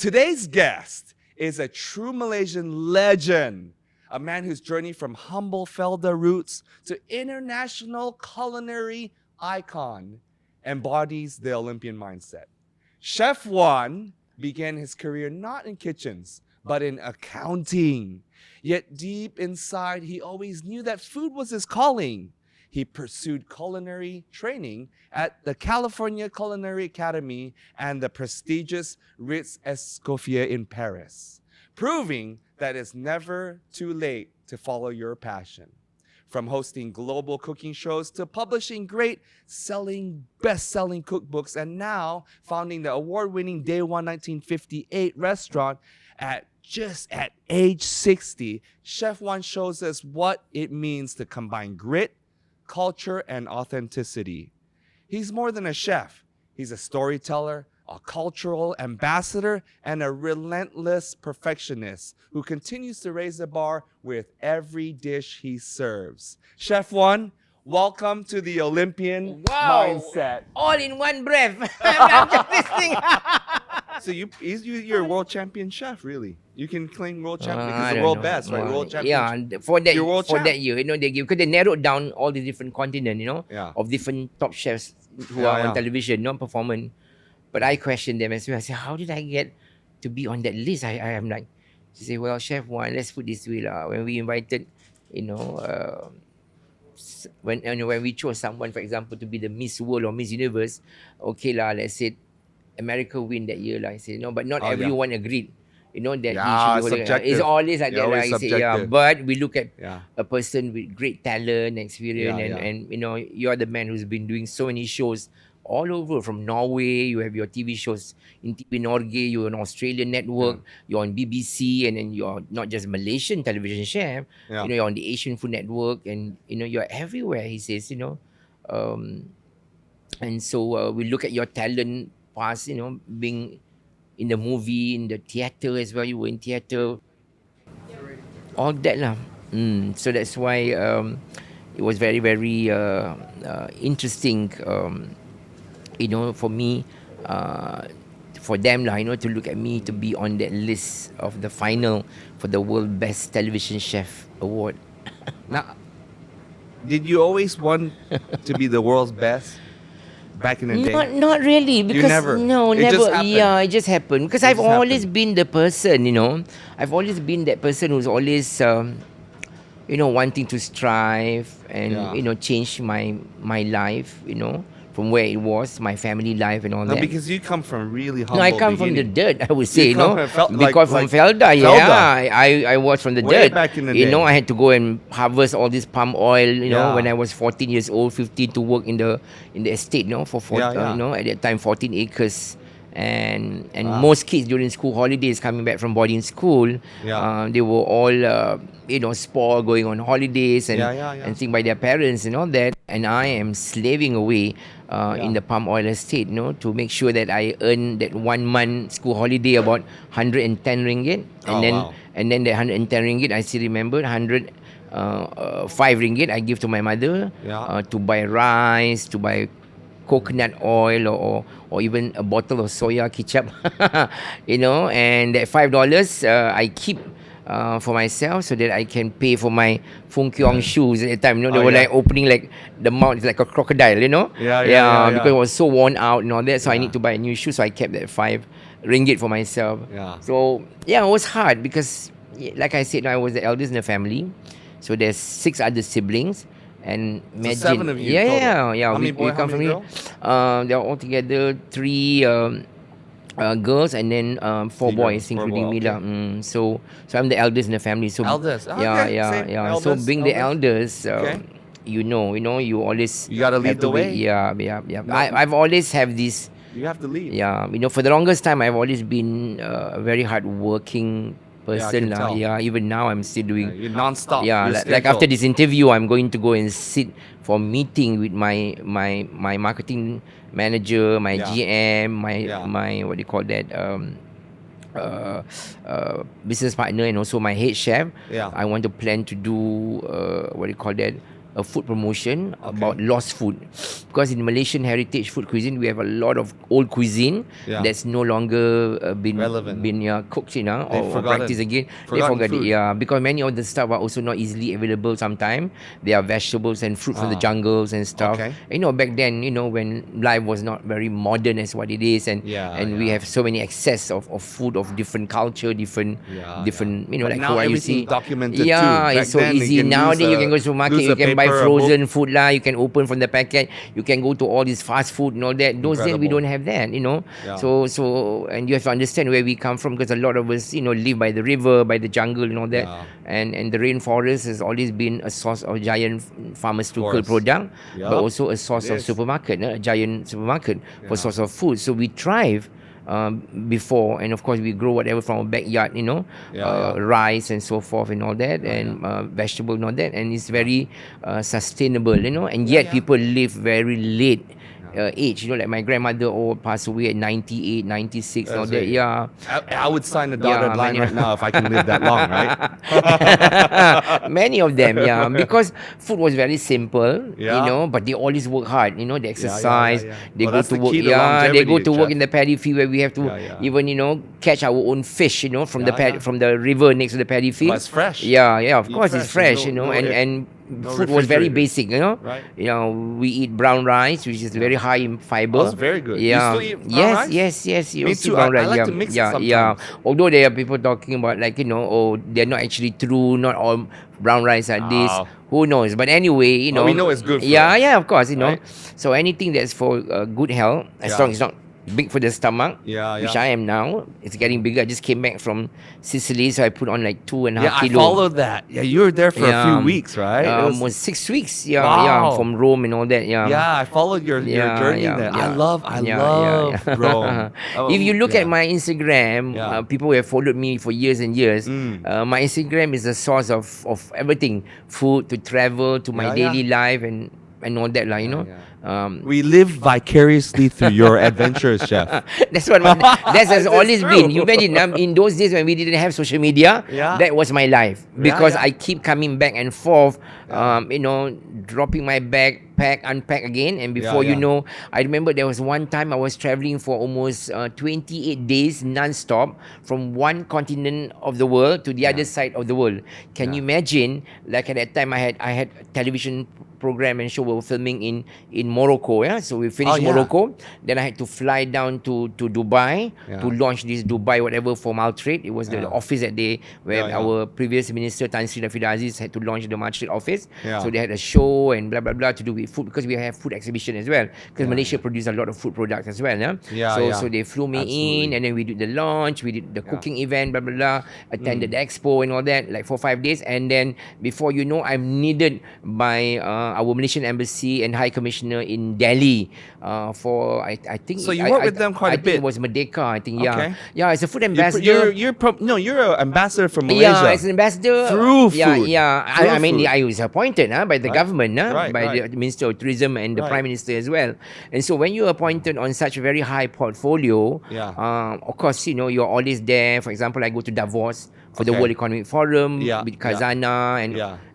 Today's guest is a true Malaysian legend, a man whose journey from humble FELDA roots to international culinary icon embodies the Olympian mindset. Chef Wan began his career not in kitchens, but in accounting. Yet deep inside, he always knew that food was his calling. He pursued culinary training at the California Culinary Academy and the prestigious Ritz Escoffier in Paris, proving that it's never too late to follow your passion. From hosting global cooking shows to publishing best-selling cookbooks, and now founding the award-winning Day One 1958 restaurant at age 60, Chef Wan shows us what it means to combine grit, culture, and authenticity. He's more than a chef. He's a storyteller, a cultural ambassador, and a relentless perfectionist who continues to raise the bar with every dish he serves. Chef Wan, welcome to the Olympian Mindset. All in one breath. I'm just listening. So you're a world champion chef, really. You can claim world champion because the world best, right? World champion. Yeah, for that year, they give, because they narrowed down all the different continents, of different top chefs who are on television, performing. But I questioned them as well. I said, how did I get to be on that list? I am like, she said, well, Chef Wan, let's put this way lah. When we invited, when we chose someone, for example, to be the Miss World or Miss Universe, okay lah, let's say America win that year lah. I said, no, but not everyone agreed. That he should be it's always like that. Like, say, but we look at a person with great talent, experience, and you're the man who's been doing so many shows all over, from Norway. You have your TV shows in TV Norge, you're on Australian network, you're on BBC, and then you're not just Malaysian television chef, you're on the Asian Food Network, and you're everywhere, he says, and so we look at your talent past, being in the movie, in the theatre as well. You were in theatre, all that lah. So that's why it was very, very interesting, for me, for them lah, to look at me to be on that list of the final for the World Best Television Chef Award. Now, did you always want to be the world's best? Back in the day? Not really, because never. It just happened. Because I've always been the person, I've always been that person who's always, wanting to strive and change my life, from where it was, my family life and all that. Because you come from really humble. No, I come from the dirt, I would say, because from FELDA. FELDA, I was from the Way dirt. Back in the day. I had to go and harvest all this palm oil, when I was 14 years old, 15, to work in the estate, for at that time 14 acres. And most kids during school holidays coming back from boarding school, they were all spoiled, going on holidays and things by their parents and all that. And I am slaving away in the palm oil estate, to make sure that I earn that 1 month school holiday about 110 ringgit. And then the 110 ringgit, I still remember, 5 ringgit I give to my mother to buy rice, to buy coconut oil, or even a bottle of soya ketchup, and that $5 I keep for myself so that I can pay for my Fung Kiong shoes at the time. They were like opening like the mouth is like a crocodile, because it was so worn out and all that. So I need to buy a new shoe. So I kept that 5 ringgit for myself. So it was hard because, like I said, I was the eldest in the family. So there's 6 other siblings. And imagine, so 7 of you. Yeah. How many boys, come how many from girls? They're all together 3 girls and then 4 boys, including me lah. So I'm the eldest in the family. So eldest. Yeah. So being the eldest, you always gotta lead the way. Yeah. I've always have this. You have to lead. Yeah, for the longest time, I've always been a very hardworking person. Even now I'm still doing. You're non-stop. Like after this interview, I'm going to go and sit for meeting with my marketing manager, my GM, my what do you call that, business partner, and also my head chef. I want to plan to do what do you call that, a food promotion about lost food, because in Malaysian heritage food cuisine we have a lot of old cuisine that's no longer been cooked, or practiced again. They forgot it, because many of the stuff are also not easily available. Sometimes they are vegetables and fruit from the jungles and stuff. Back then, when life was not very modern as what it is, and we have so many excess of food of different culture, different like now what you everything see. documented Yeah, too. it's so easy. Nowadays you can go to market, you can buy frozen food lah, you can open from the packet, you can go to all this fast food and all that. Those days we don't have that, So and you have to understand where we come from, because a lot of us, live by the river, by the jungle and all that. And the rainforest has always been a source of giant pharmaceutical product, but also a source of supermarket, a giant supermarket for source of food. So we thrive before, and of course we grow whatever from our backyard, rice and so forth and all that, and vegetable and all that, and it's very sustainable, and yet people live very late age, like my grandmother passed away at 98, 96, all that. I would sign the dotted line right now if I can live that long, right? Many of them, because food was very simple, but they always work hard, they exercise, they go to work, they go to work in the paddy field, where we have to even, catch our own fish, from the river next to the paddy field. But it's fresh. Of course it's fresh, and food was very basic, Right. We eat brown rice, which is very high in fiber. Oh, it's very good. You still eat brown rice? Yes. You Me see too. brown rice. I like to mix it sometimes. Although there are people talking about they're not actually true. Not all brown rice are this. Who knows? But anyway, we know it's good for us. Yeah, of course, Right? So anything that's for good health, as long as it's not big for the stomach, which I am now. It's getting bigger. I just came back from Sicily, so I put on like 2.5 kilos. I followed that. Yeah, you were there for a few weeks, right? Almost 6 weeks. From Rome and all that. I followed your journey there. I love Rome. If you look at my Instagram, people who have followed me for years and years, my Instagram is a source of everything, food to travel to my daily life and all that, we live vicariously through your adventures, Chef. That's what that has always been. You imagine, in those days when we didn't have social media, that was my life, because I keep coming back and forth, dropping my backpack, unpack again, and before you know, I remember there was one time I was traveling for almost 28 days non-stop from one continent of the world to the other side of the world. Can you imagine? Like at that time, I had television program and show we were filming in Morocco, so we finished Morocco, then I had to fly down to Dubai to launch this Dubai whatever for Maltrade. It was the office that where our previous minister Tan Sri Nafida Aziz had to launch the Maltrade office. So they had a show and blah blah blah to do with food, because we have food exhibition as well, because Malaysia produce a lot of food products as well. So they flew me in, and then we did the launch, we did the cooking event, blah blah blah, attended the expo and all that, like 4-5 days, and then before you know, I'm needed by our Malaysian embassy and High Commissioner in Delhi for I think. So you work with them quite a bit. It was Merdeka, I think. Okay. It's a food ambassador. You're an ambassador from Malaysia. Yeah, it's an ambassador through food. I mean, I was appointed by the government, Right. the Minister of Tourism and the Prime Minister as well. And so when you're appointed on such a very high portfolio, of course, you're always there. For example, I go to Davos for the World Economic Forum with Kazana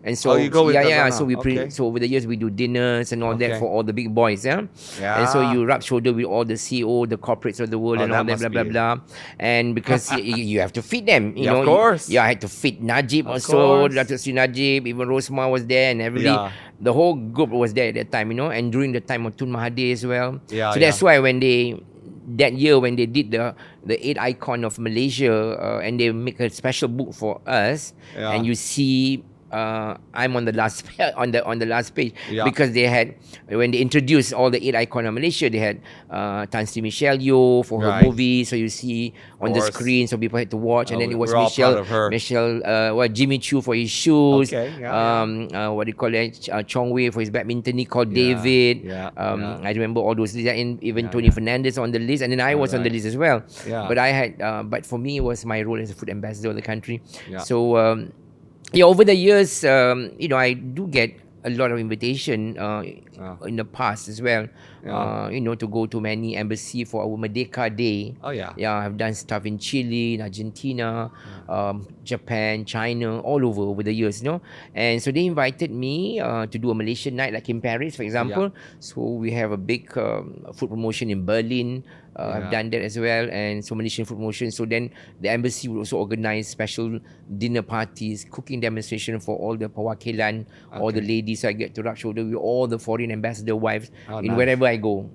and so you go with Kazana. So we so over the years we do dinners and all that for all the big boys, and so you rub shoulder with all the CEO, the corporates of the world and all that blah blah blah, and because you have to feed them, of course. I had to feed Najib also, Datuk Sri Najib, even Rosma was there, and everybody. The whole group was there at that time, and during the time of Tun Mahathir as well. So that's why when that year when they did the 8 icon of Malaysia, and they make a special book for us, and you see I'm on the last on the last page, because they had, when they introduced all the 8 icon of Malaysia, they had Tan Sri Michelle Yeoh for her movie, so you see on the screen, so people had to watch, and then it was Jimmy Choo for his shoes, what do you call it, Chong Wei for his badminton, he called David, I remember all those, even Tony Fernandez on the list, and then I was on the list as well, but I had but for me it was my role as a food ambassador of the country. So over the years, I do get a lot of invitation in the past as well to go to many embassy for our Merdeka Day. Oh yeah. Yeah, I've done stuff in Chile, in Argentina, Japan, China, all over the years, And so they invited me to do a Malaysian night, like in Paris, for example. So we have a big food promotion in Berlin. I've done that as well, and so Malaysian food promotion. So then the embassy would also organize special dinner parties, cooking demonstration for all the perwakilan, all the ladies. So I get to rub shoulder with all the foreign ambassador wives in wherever I go.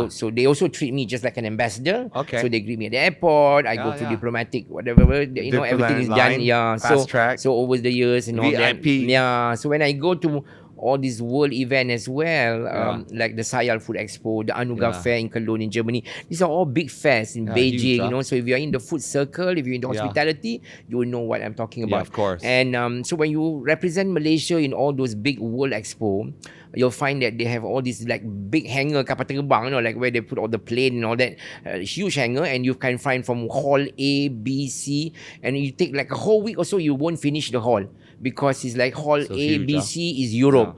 So they also treat me just like an ambassador. Okay. So they greet me at the airport. I go through diplomatic whatever. Everything is done. Yeah. Fast track. So over the years and all that. VIP. Yeah. So when I go to all these world event as well, like the Sayal Food Expo, the Anugerah Fair in Cologne in Germany. These are all big fairs in Beijing, huge, So if you're in the food circle, if you're in the hospitality, you will know what I'm talking about. Yeah, of course. And so when you represent Malaysia in all those big world expo, you'll find that they have all these like big hanger kapal terbang, like where they put all the plane and all that, huge hanger, and you can find from hall A, B, C, and you take like a whole week or so, you won't finish the hall. Because it's like hall so A, huge, B, C is Europe,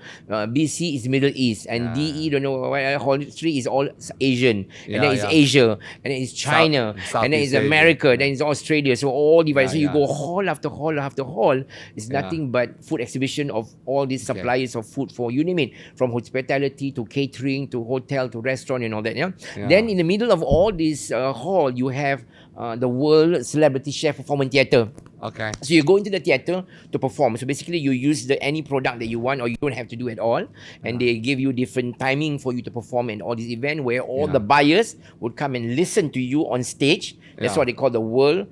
B, C is Middle East, and D, E, don't know what, hall 3 is all Asian, and then it's Asia, and then it's China, and then it's America, then it's Australia, so all divided. So you go hall after hall after hall. It's nothing but food exhibition of all these suppliers of food for, you name it, from hospitality to catering to hotel to restaurant and all that. Then in the middle of all this hall, you have the World Celebrity Chef Performance Theatre. Okay. So you go into the theatre to perform. So basically you use any product that you want, or you don't have to do at all. And they give you different timing for you to perform in all these events where all the buyers would come and listen to you on stage. That's what they call the World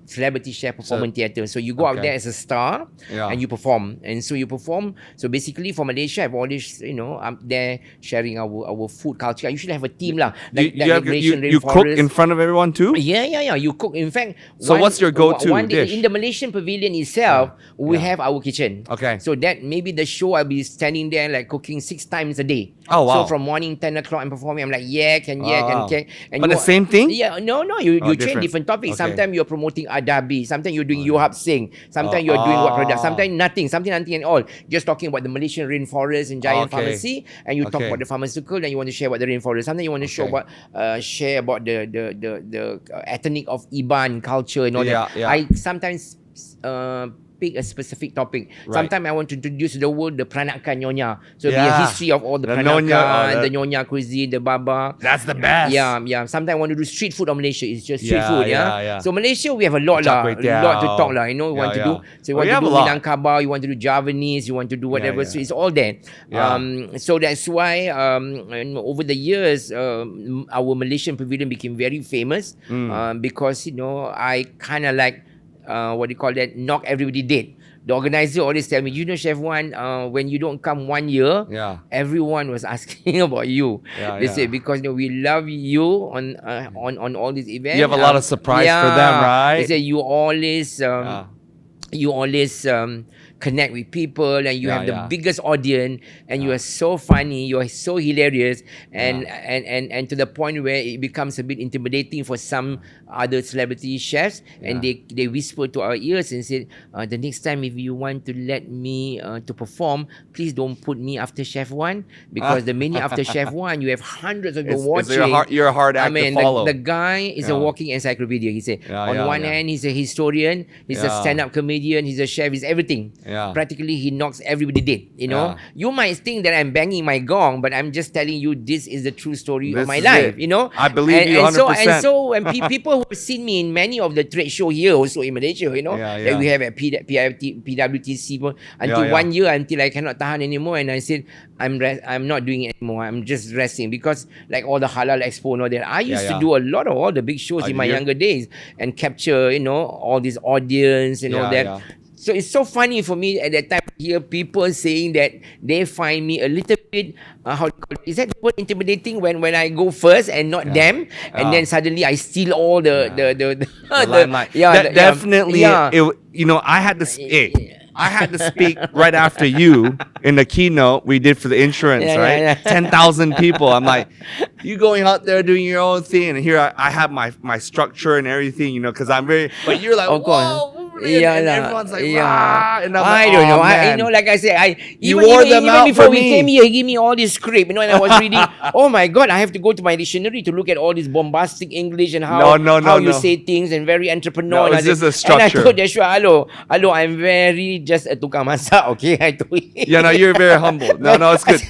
Celebrity Chef Performance Theatre. So you go out there as a star and you perform. And so you perform. So basically for Malaysia, I've always, I'm there sharing our food culture. I usually have a team lah. Like you cook in front of everyone too? Yeah. You cook. In fact, so what's your go-to dish? In the Malaysian pavilion itself, we have our kitchen. Okay. So that maybe the show I'll be standing there like cooking 6 times a day. Oh wow. So from morning 10 o'clock I'm performing, I'm like can. And but the same thing? Yeah, no, you train different topics. Okay. Sometimes you're promoting adabi, sometimes you're doing yohab sing, sometimes you're doing what product, sometimes nothing at all. Just talking about the Malaysian rainforest and giant pharmacy, and you talk about the pharmaceutical, then you want to share about the rainforest. Sometimes you want to share about the ethnic of Iban culture and all that. I sometimes pick a specific topic. Sometimes I want to introduce the world, the peranakan nyonya. So it'll be a history of all the peranakan, the nyonya cuisine, the baba. That's the best. Yeah. Sometimes I want to do street food of Malaysia. It's just street food, So Malaysia, we have a lot to talk lah. We want to do. So you want to do Minangkabau, you want to do Javanese, you want to do whatever. So it's all there. So that's why over the years, our Malaysian pavilion became very famous because I kind of like knock everybody dead. The organizer always tell me, Chef Wan, when you don't come 1 year, everyone was asking about you. They say because we love you on all these events. You have a lot of surprise for them, right? They say you always connect with people, and you have the biggest audience, and you are so funny, you are so hilarious, and to the point where it becomes a bit intimidating for some other celebrity chefs, and they whisper to our ears and said, the next time if you want to let me to perform, please don't put me after Chef Wan, because the minute after Chef Wan, you have hundreds of people watching. You're a hard act to follow. The guy is a walking encyclopedia. He said, on one hand, he's a historian, he's a stand-up comedian, he's a chef, he's everything. Practically, he knocks everybody dead. You might think that I'm banging my gong, but I'm just telling you this is the true story of my life. I believe you 100%. And so when people who have seen me in many of the trade show here, also in Malaysia, that we have at PWTC until 1 year, until I cannot tahan anymore, and I said I'm not doing it anymore. I'm just resting, because like all the halal expo and all that, I used to do a lot of all the big shows in my younger days and capture all this audience and all that. So it's so funny for me at that time to hear people saying that they find me a little bit, is that the word intimidating when I go first and not them, and then suddenly I steal all the limelight. Definitely. I had to I had to speak right after you in the keynote we did for the insurance, right? 10,000 people. I'm like, you going out there doing your own thing, and here I have my structure and everything, because I'm very. But you're like, whoa. and everyone's like, rah, and I'm I like, don't know. "Oh, man." Like I said, You wore them even out before for we me. came here, he gave me all this script, and I was reading. Oh my God, I have to go to my dictionary to look at all this bombastic English and how you No. say things and very entrepreneur. No, it's just a structure. And I told Joshua, hello, I'm very just a tukang masak, okay? I told him. Yeah, no, you're very humble. No, it's good.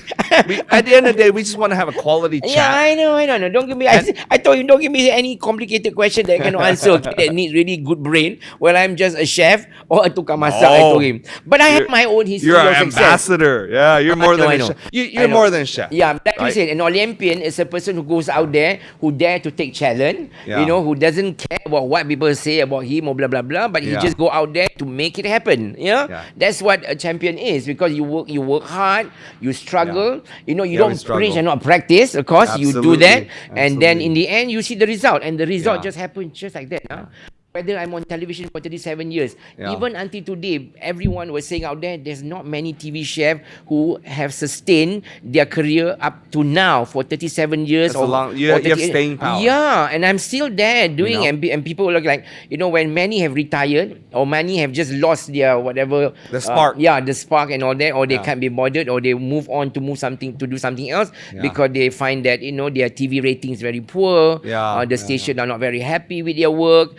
At the end of the day, we just want to have a quality chat. Yeah, I know. Don't give me. I told you, don't give me any complicated question that I cannot answer. Okay, that needs really good brain. Well, I'm just a chef or a tukang masak. I told him. But I have my own history You're of an success. ambassador. Yeah, you're more than I a know. chef. You're more than a chef. Yeah, like right? you said, an Olympian is a person who goes out there, who dare to take challenge. Yeah. Who doesn't care about what people say about him or blah blah blah. But he just go out there to make it happen. Yeah. That's what a champion is, because you work hard, you struggle. You don't preach and not practice. Of course, you do that, and then in the end, you see the result, and the result just happens just like that. Whether I'm on television for 37 years, even until today, everyone was saying out there's not many TV chefs who have sustained their career up to now for 37 years. You have staying power. Yeah, and I'm still there doing, and people look like, when many have retired or many have just lost their whatever. The spark. The spark and all that, or they can't be bothered, or they move on to do something else because they find that, their TV ratings very poor. The station are not very happy with their work.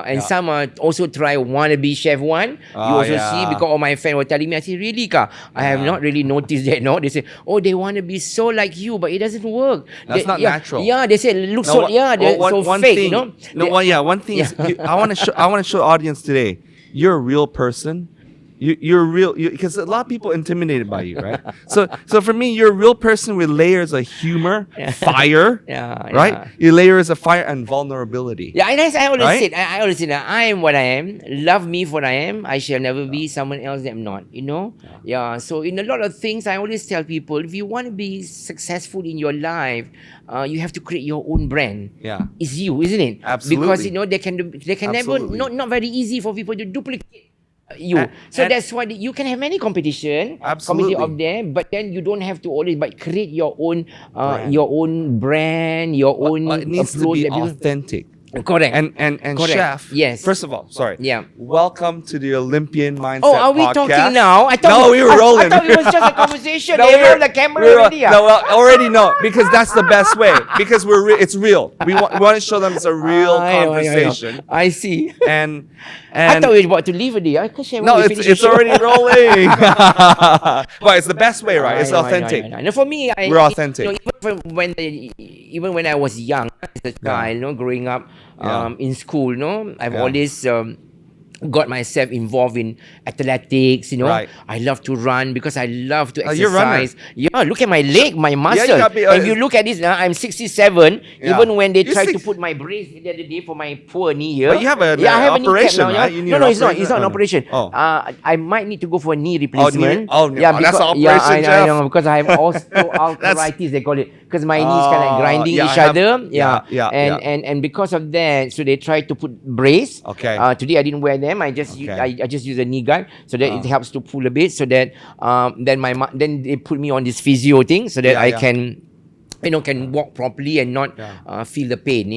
And some also try wannabe Chef Wan. You also see, because all my friends were telling me, I say, really ka? I have not really noticed that. No, they say, they want to be so like you, but it doesn't work. That's not natural. Yeah, they say look so. They're so fake. One thing is, I want to show the audience today. You're a real person. You're real, because a lot of people are intimidated by you, right? So for me, you're a real person with layers of humor, fire, right? Your layers of fire and vulnerability. Yeah, and as I always say, I am what I am. Love me for what I am. I shall never be someone else that I'm not. Yeah. So in a lot of things, I always tell people, if you want to be successful in your life, you have to create your own brand. Yeah, it's you, isn't it? Absolutely. Because they can never, not very easy for people to duplicate you. So that's why you can have many competition of them, but then you don't have to always create your own brand, your own. It needs to be authentic. Correct. And Correct. Chef. Yes. First of all, sorry. Yeah. Welcome to the Olympian Mindset podcast. Oh, are we talking now? We were rolling. I thought it was just a conversation. They rolled the camera already. Already no, because that's the best way. Because it's real. We want to show them it's a real conversation. I see. And I thought we were about to leave already. No, it's already rolling. But it's the best way, right? It's authentic. No, for me, we're authentic. Even when I was young, as a child, growing up in school, I've always got myself involved in athletics. Right. I love to run because I love to exercise. You're a runner. Yeah, look at my leg, my muscle. If you look at this now, I'm 67. Yeah. Even when they tried to put my brace the other day for my poor knee here. But you have an I have operation, a knee cap now. right? No, it's not. It's not an operation. Oh. I might need to go for a knee replacement. That's an operation, I know, because I have osteoarthritis, they call it. Because my knees kind of grinding each other. And because of that, so they tried to put brace. Okay. Today I didn't wear them. I just use a knee guard so that it helps to pull a bit. So that then they put me on this physio thing so that I can walk properly and not feel the pain,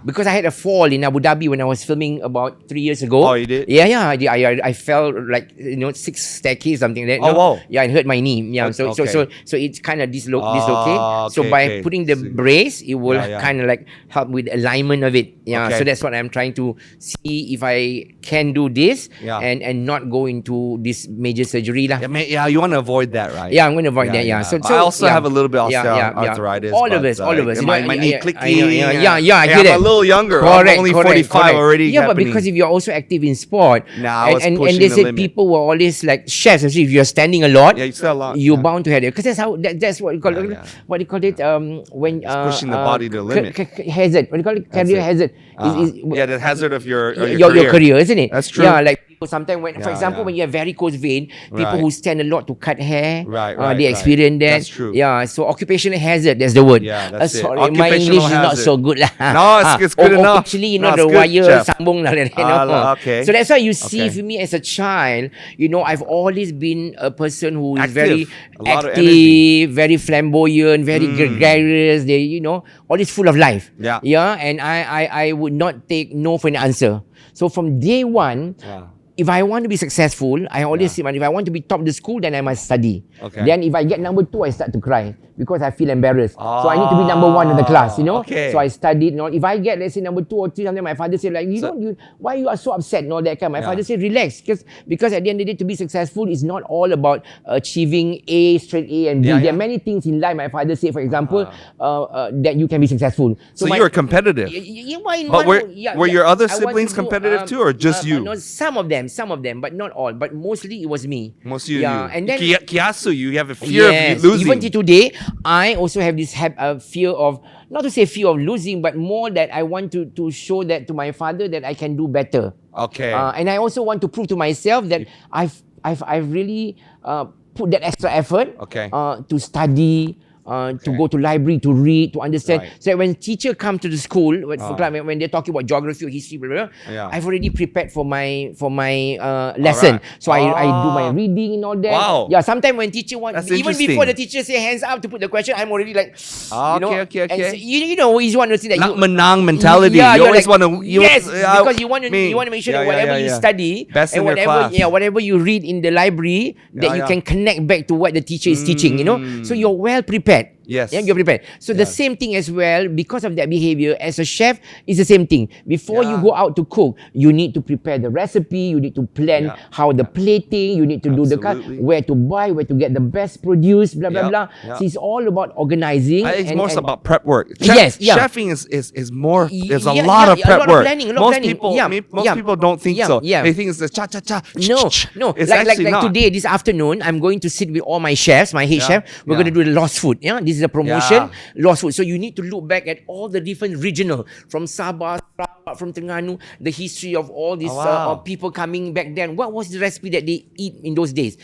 Because I had a fall in Abu Dhabi when I was filming about 3 years ago. Oh, you did? Yeah, I did. I fell 6 staircase, something like that. Oh, wow. Yeah, it hurt my knee. Yeah, so it's kind of dislocate. So by putting the brace, it will kind of help with alignment of it. Yeah, so that's what I'm trying to see if I can do this and not go into this major surgery lah. Yeah, you want to avoid that, right? Yeah, I'm going to avoid that. Yeah. So I also have a little bit of osteoarthritis. All of us. My knee clicky. I get it. I'm a little younger. Correct, I'm only 45 already. Yeah, but because if you're also active in sport, and pushing they the said limit. people were always like chefs. If you're standing a lot, you stand a lot. You're bound to have it, because that's what you call it. What do you call it? When pushing the body to the limit. Hazard. What do you call it? Career hazard. The hazard of your career, isn't it? That's true. Yeah, like people sometimes for example, when you have varicose vein, people who stand a lot to cut hair, they experience that. That's true. Yeah, so occupational hazard, that's the word. Yeah, that's it. Sorry, my English is not so good lah. No, it's good enough. Actually, the wire sambung lah. Okay. So that's why you see for me as a child, I've always been a person who is very active, very flamboyant, very gregarious. Always full of life. Yeah. Yeah, and I would not take no for an answer. So from day one, Yeah. if I want to be successful, I always say, if I want to be top of the school, then I must study. Okay. Then if I get number 2, I start to cry because I feel embarrassed. So I need to be number 1 in the class, you know. Okay. So I studied. You know, if I get, let's say, number 2 or 3, something, my father say like, why you are so upset and all that kind. My father say, relax, because at the end of the day, to be successful is not all about achieving A, straight A and B. There are many things in life. My father say, for example, that you can be successful. So you were competitive. But were your other siblings competitive too, or just you? No, some of them, but not all. But mostly it was me. Mostly you. And then Kiasu, you have a fear of losing. Even till today, I also have this fear of, not to say fear of losing, but more that I want to show that to my father that I can do better. Okay. And I also want to prove to myself that I've really put that extra effort to study. To go to library, to read, to understand. So that when teacher come to the school, when they're talking about geography or history, blah, blah, blah, I've already prepared for my lesson. So I do my reading and all that. Wow. Yeah, sometimes when teacher even before the teacher say hands up to put the question, I'm already like, okay. And so, you know, you want to see that Like menang mentality. You always like, want to. Because you want to make sure that whatever you study best and whatever you read in the library, that you can connect back to what the teacher is teaching. You know, so you're well prepared. Yes. You're prepared. So the same thing as well, because of that behavior, as a chef, it's the same thing. Before you go out to cook, you need to prepare the recipe, you need to plan how the plating, you need to do the cut, where to buy, where to get the best produce, blah, blah, blah. So it's all about organizing. I think it's more about prep work. Chefing is more, there's a lot of prep work. Most people don't think so. They think it's the cha-cha-cha. No. It's like not. Today, this afternoon, I'm going to sit with all my chefs, my head chef. We're going to do the lost food. This is a promotion, lost food. So you need to look back at all the different regional, from Sabah, from Terengganu, the history of all these people coming back then. What was the recipe that they eat in those days?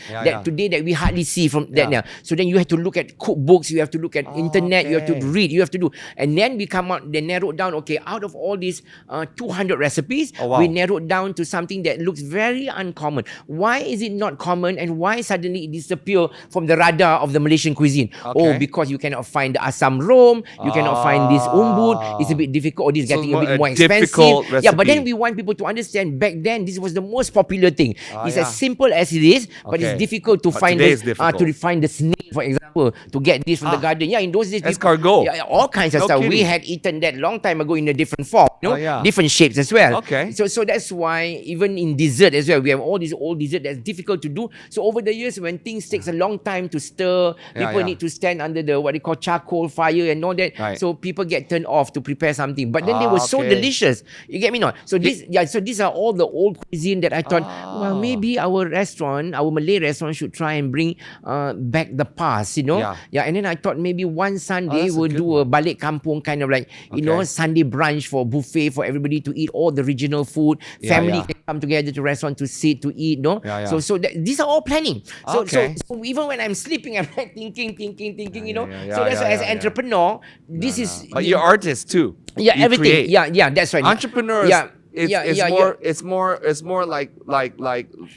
Today that we hardly see from that now. So then you have to look at cookbooks, you have to look at internet, you have to read, you have to do. And then we come out, they narrowed down, okay, out of all these 200 recipes, we narrowed down to something that looks very uncommon. Why is it not common, and why suddenly it disappear from the radar of the Malaysian cuisine? Oh, because you cannot find the asam rom, you cannot find this umbut, it's a bit difficult, or this is getting a bit more expensive. Yeah, but then we want people to understand, back then this was the most popular thing. It's as simple as it is, but it's difficult to find to find the snail, for example, to get this from the garden. Yeah, in those days, escargot. All kinds of stuff. We had eaten that long time ago in a different form, different shapes as well. So that's why even in dessert as well, we have all these old dessert that's difficult to do. So over the years, when things takes a long time to stir, people need to stand under the what they call charcoal fire and all that. So people get turned off to prepare something. But then they were so delicious. You get me not? So so these are all the old cuisine that I thought, well, maybe our restaurant, our Malay restaurant, should try and bring back the past, you know. And then I thought maybe one Sunday we'll do a balik kampung kind of like, you know, Sunday brunch for buffet for everybody to eat all the regional food. Family can come together to restaurant to sit, to eat, no? So these are all planning. So even when I'm sleeping, I'm like thinking, you know. So that's why as an entrepreneur, this is... But you're artist too. Yeah, you everything. Create. That's right. Entrepreneurs. It's more like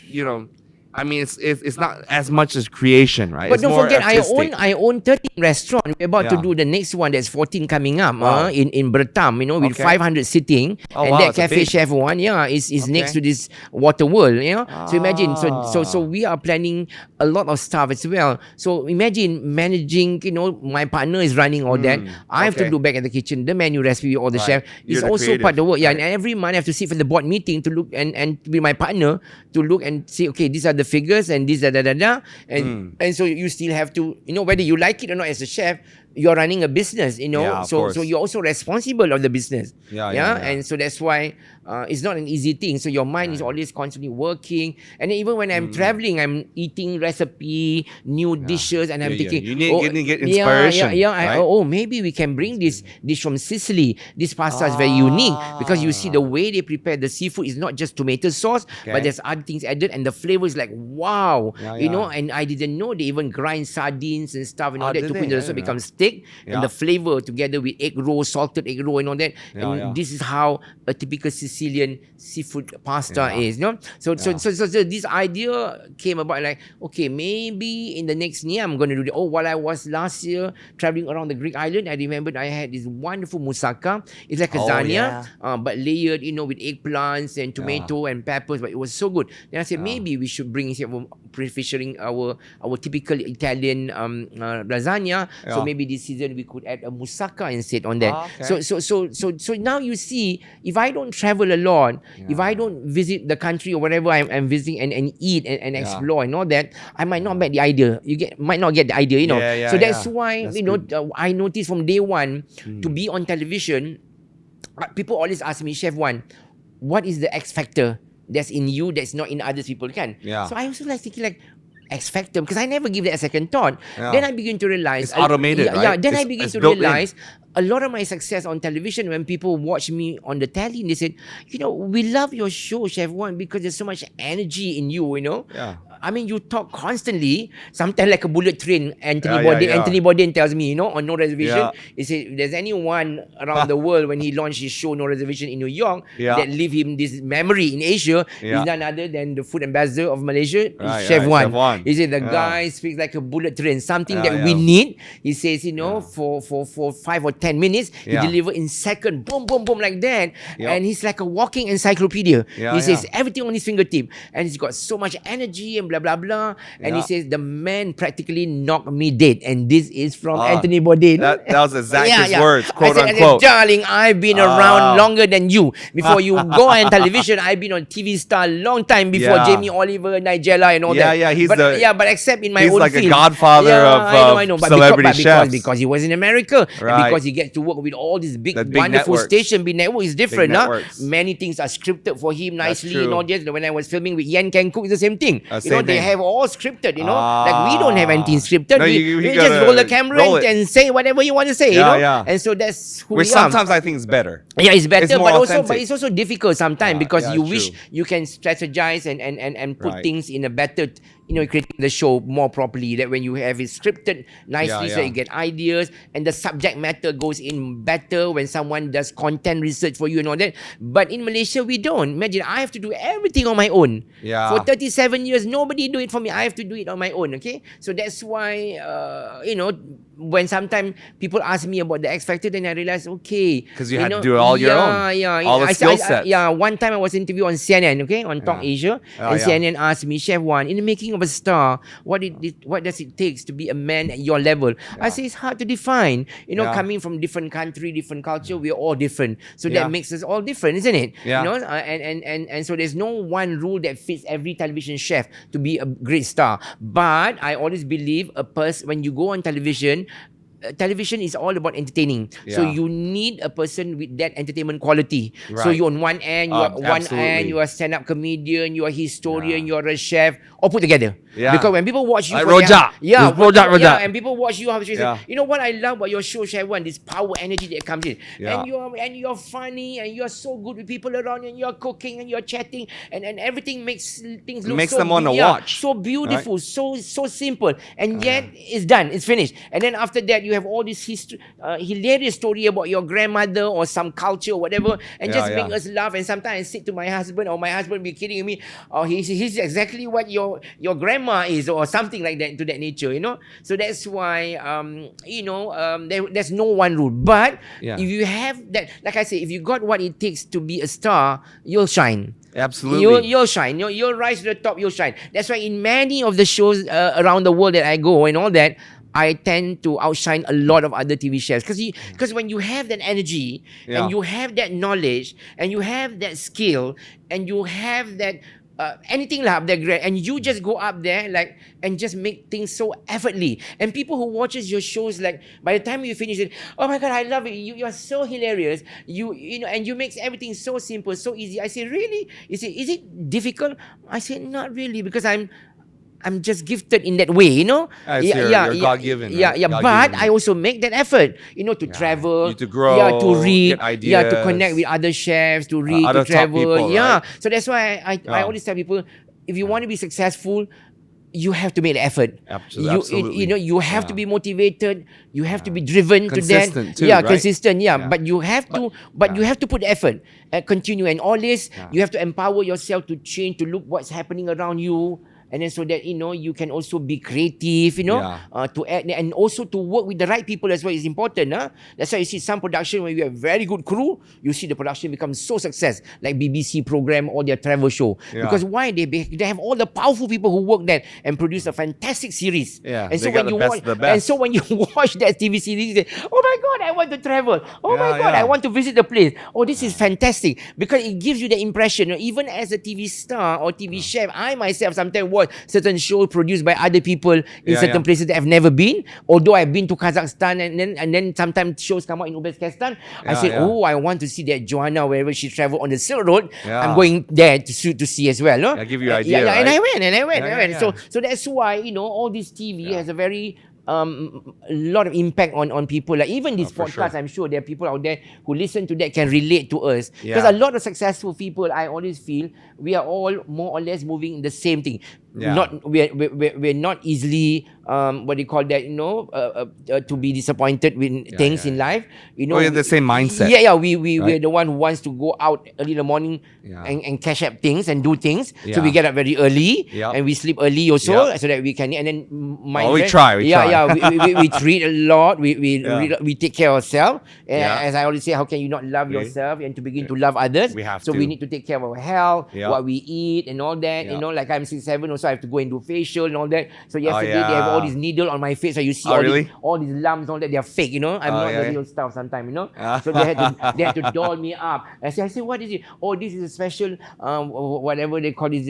you know. I mean, it's not as much as creation, right? But it's don't more forget, artistic. I own 13 restaurants. We're about to do the next one. That's 14 coming up in Bertam, you know, with 500 sitting. And that cafe Chef Wan, is next to this water world, you know. So imagine, so we are planning a lot of stuff as well. So imagine managing, you know, my partner is running all that. I have to look back at the kitchen, the menu recipe, all the chef. It's also creative. Part of the work. And every month I have to sit for the board meeting to look and with my partner to look and say, okay, these are the figures and this and so you still have to, you know, whether you like it or not as a chef, you're running a business, you know, so you're also responsible of the business. And so that's why it's not an easy thing. So your mind is always constantly working, and then even when I'm traveling, I'm eating recipe, new dishes, and I'm thinking, you need to get inspiration. Right? Maybe we can bring this dish from Sicily. This pasta is very unique because you see the way they prepare the seafood is not just tomato sauce, but there's other things added, and the flavor is like wow, you know. And I didn't know they even grind sardines and stuff and all that to put in the so it becomes steak and the flavor together with egg roll, salted egg roll and all that. And this is how a typical Sicilian seafood pasta is, you know. So this idea came about like, okay, maybe in the next year I'm going to do that. Oh, while I was last year traveling around the Greek island, I remembered I had this wonderful moussaka. It's like lasagna, but layered, you know, with eggplants and tomato and peppers. But it was so good. Then I said maybe we should bring instead of featuring our typical Italian lasagna. So maybe this season we could add a moussaka instead on that. So now you see, if I don't travel a lot, if I don't visit the country or whatever I'm visiting and eat and explore and all that, I might not get the idea. Might not get the idea, you know. So that's why I noticed from day one to be on television. People always ask me, Chef Wan, what is the X factor that's in you that's not in other people? Can so I also like thinking like X factor, because I never give that a second thought. Then I begin to realize it's automated, right? Then I begin to realize a lot of my success on television, when people watch me on the telly and they said, you know, we love your show, Chef Wan, because there's so much energy in you, you know. I mean, you talk constantly, sometimes like a bullet train. Anthony Bourdain tells me, you know, on No Reservation, he said, if there's anyone around the world when he launched his show No Reservation in New York that leave him this memory in Asia, he's none other than the food ambassador of Malaysia, Chef Wan. He said the guy speaks like a bullet train, something that we need. He says, you know, for 5 or 10 minutes, he deliver in second, boom, boom, boom, like that. And he's like a walking encyclopedia. He says everything on his fingertip, and he's got so much energy and blah blah blah. And he says the man practically knocked me dead. And this is from Anthony Bourdain. That was exactly his words, quote I said, unquote. Darling, I've been around longer than you. Before you go on television, I've been on TV star long time before Jamie Oliver, Nigella, and all that. But except in my own like field. a godfather of I know. But celebrity chefs. Because he was in America, and because he gets to work with all these big wonderful stations, big network is different. Many things are scripted for him nicely. And all that. When I was filming with Yan Can Cook, it's the same thing. They have all scripted, you know. Like we don't have anything scripted. No, we just roll the camera and say whatever you want to say, you know. And so that's who we are. Sometimes I think it's better. Yeah, it's better, it's but it's also difficult sometimes because you wish you can strategize and put things in a better, you know, creating the show more properly. That when you have it scripted nicely, so you get ideas and the subject matter goes in better when someone does content research for you and all that. But in Malaysia, we don't. Imagine, I have to do everything on my own. For 37 years, nobody do it for me. I have to do it on my own, okay? So that's why, you know, when sometimes people ask me about the X Factor, then I realize, okay. Because you had to do it all your own. All the skill sets. One time I was interviewed on CNN, okay, on Talk Asia. And CNN asked me, Chef Wan, in the making of a star, what does it take to be a man at your level? I say it's hard to define. You know, coming from different country, different culture, we're all different. So that makes us all different, isn't it? You know, and so there's no one rule that fits every television chef to be a great star. But I always believe when you go on television, television is all about entertaining. So you need a person with that entertainment quality. So you on one end, you are stand-up comedian, you are historian, you are a chef, all put together. Because when people watch you, like Rojak. And people watch you, you know what I love about your show, Chef Wan, this power energy that comes in. And you're funny and you're so good with people around, and you're cooking and you're chatting, and everything makes things look them want to watch. So beautiful, so simple, and yet it's done, it's finished. And then after that, you have all this hilarious story about your grandmother or some culture or whatever, and just make us laugh. And sometimes I sit to my husband, or my husband be kidding me, or he's exactly what your grandma is, or something like that, to that nature, you know. So that's why there's no one rule. But if you have that, like I say, if you got what it takes to be a star, you'll shine. Absolutely. You'll shine. You'll rise to the top, you'll shine. That's why in many of the shows around the world that I go and all that, I tend to outshine a lot of other TV chefs. Because when you have that energy, and you have that knowledge, and you have that skill, and you have that anything like that, and you just go up there and just make things so effortlessly. And people who watches your shows, like by the time you finish it, oh my God, I love it. You are so hilarious. You know, and you make everything so simple, so easy. I say, really? You say, is it difficult? I say, not really, because I'm just gifted in that way, you know. You're God-given. But I also make that effort, you know, to travel, to grow, to read, get ideas, to connect with other chefs, to read, to travel. People, right? So that's why I always tell people, if you want to be successful, you have to make the effort. Absolutely. You have to be motivated. You have to be driven Consistent to that. too, right? Consistent. But you have to. But you have to put the effort. Continue, and always you have to empower yourself to change, to look what's happening around you. And then so that, you can also be creative, to add, and also to work with the right people as well is important. That's why you see some production when you have very good crew, you see the production become so success, like BBC program or their travel show. Because why? They have all the powerful people who work there and produce a fantastic series. And so when you watch, and so when you watch that TV series, you say, oh my God, I want to travel. Oh my God, I want to visit the place. Oh, this is fantastic. Because it gives you the impression, even as a TV star or TV chef, I myself sometimes watch certain shows produced by other people in certain places that I've never been. Although I've been to Kazakhstan, and then sometimes shows come out in Uzbekistan. I say, oh, I want to see that Joanna wherever she traveled on the Silk Road. I'm going there to see as well. No? I give you an idea. Right? And I went. Yeah. So that's why all this TV has a very a lot of impact on people. Like even this podcast, I'm sure there are people out there who listen to that can relate to us. Because a lot of successful people, I always feel we are all more or less moving in the same thing. We're not easily what do you call that? To be disappointed with things in life. We have the same mindset. We're the one who wants to go out early in the morning and cash up things and do things. So we get up very early and we sleep early also so that we can. And then we try. We treat a lot. We take care of ourselves. As I always say, how can you not love yourself and to begin to love others? We need to take care of our health, what we eat and all that. Like I'm 67 also, I have to go and do facial and all that. So yesterday they have all these needle on my face. So you see all these lumps, all that, they are fake. I'm not the real stuff sometimes. So they had to doll me up. I say, what is it? Oh, this is a special whatever they call this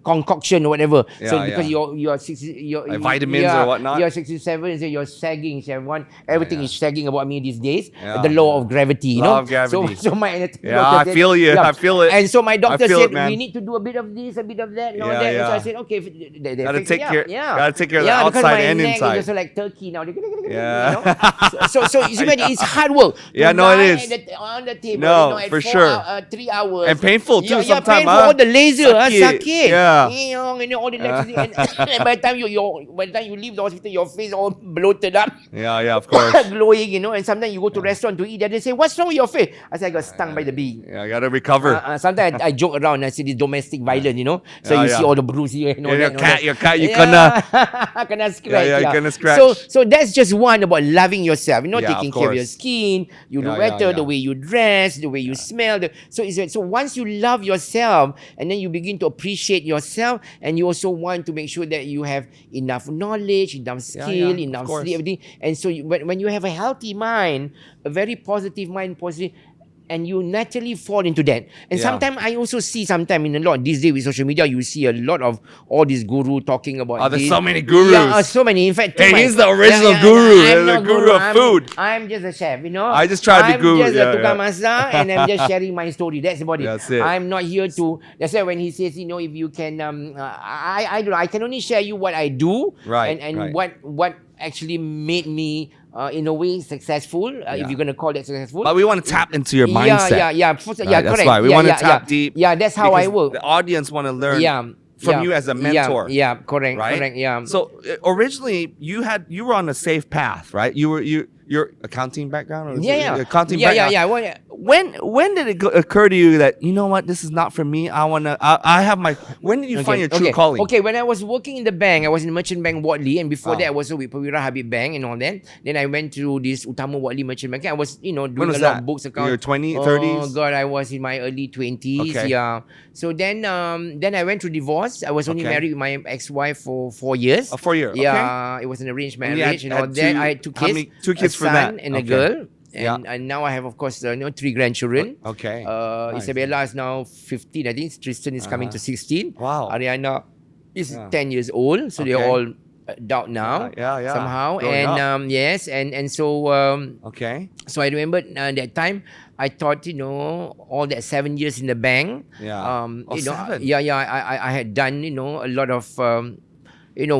concoction or whatever. So because you're 60, like vitamins or whatnot. You're 67, so you're sagging, Chef Wan. Everything is sagging about me these days. The law of gravity. Law of gravity. So my I feel you. I feel it. And so my doctor said we need to do a bit of this, a bit of that, and all that. And so I said, okay, gotta take care. Gotta take care of the outside and inside. Because my neck is also like turkey now. So you see, it's hard work. No, it is. On the table. No, for sure. 3 hours. And painful too sometimes. Painful. All the laser, sakit. Yeah. And all the electricity. And by the time you leave the hospital, your face all bloated up. Yeah, of course. Glowing, And sometimes you go to restaurant to eat, and they say, "What's wrong with your face?" I say, "I got stung by the bee." I gotta recover. Sometimes I joke around. I say this domestic violence, So you see all the bruises here and all that. Your cat, you kena scratch. you gonna scratch. So that's just one about loving yourself. Taking of care of your course. skin. You look better, the way you dress, the way you smell. So once you love yourself, and then you begin to appreciate yourself, and you also want to make sure that you have enough knowledge, enough skill, enough sleep, everything. And so when you have a healthy mind, a very positive mind, and you naturally fall into that. And sometimes I also see in a lot these days with social media, you see a lot of all these guru talking about there's this. so many gurus. So many. In fact, he's the original guru. The guru of food. I'm just a chef, I just try to be guru. I'm just a tukang masak, and I'm just sharing my story. That's about it. That's it. I'm not here to. That's why when he says, if you can, I don't know. I can only share you what I do, and what actually made me. In a way, successful. If you're gonna call that successful, but we want to tap into your mindset. Correct. That's why we want to tap deep. Yeah, that's how I work. The audience want to learn. From you as a mentor. Correct. Right? Correct. So originally you were on a safe path, right? Your accounting background, or accounting background. When did it occur to you that this is not for me? I have my. When did you find your true calling? Okay, when I was working in the bank, I was in the Merchant Bank Wadley, and before that I was with Perwira Habib Bank and all that. Then I went to this Utama Wadley Merchant Bank. I was doing a lot of books account. Your 20s, 30s? Oh God, I was in my early 20s. Okay. Yeah. So then I went through divorce. I was only married with my ex-wife for 4 years. 4 years. Yeah, it was an arranged marriage and all that. I had 2 kids. 2 kids from that, and a girl. And now I have, of course, 3 grandchildren. Okay. Nice. Isabella is now 15, I think. Tristan is coming to 16. Wow. Ariana is 10 years old. So they're all adult now. Somehow. And yes, and so okay. So I remember that time I thought, all that 7 years in the bank. Yeah. 7. I had done, a lot of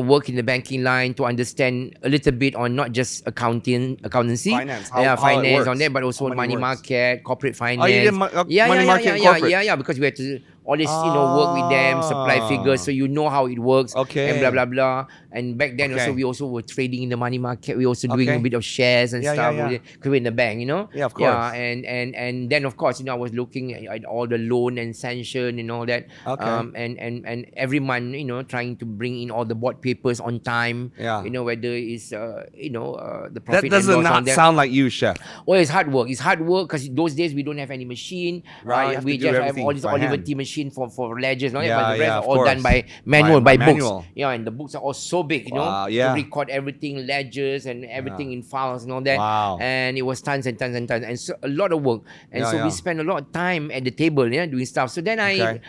work in the banking line to understand a little bit on not just accountancy, finance, finance on that, but also money market, corporate finance. Oh, you did money market and corporate? Because we had to always work with them, supply figures, so you know how it works. Okay. And blah blah blah. And back then also we also were trading in the money market. We also doing a bit of shares and stuff. Because we're in the bank, Yeah, of course. Yeah, and then of course I was looking at all the loan and sanction and all that. Okay. And every month trying to bring in all the board papers on time. Yeah. Whether it's the That profit and doesn't loss not on that. sound like you, chef. Oh, it's hard work. It's hard work because those days we don't have any machine. Right, you have We to do just have everything all this by Oliver hand. Tea machine for ledgers. But Yeah, the rest yeah, are of all course. done by manual, By books. manual. Yeah, and the books are all so big, Wow, yeah. to record everything, ledgers and everything in files and all that. Wow. And it was tons and tons and tons, and so a lot of work. And Yeah, so yeah. we spent a lot of time at the table, doing stuff. So then Okay.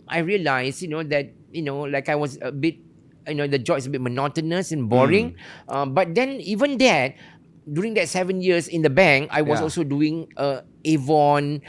I realized, that like I was a bit, the job is a bit monotonous and boring. But then even that, during that 7 years in the bank, I was Yeah. also doing Avon,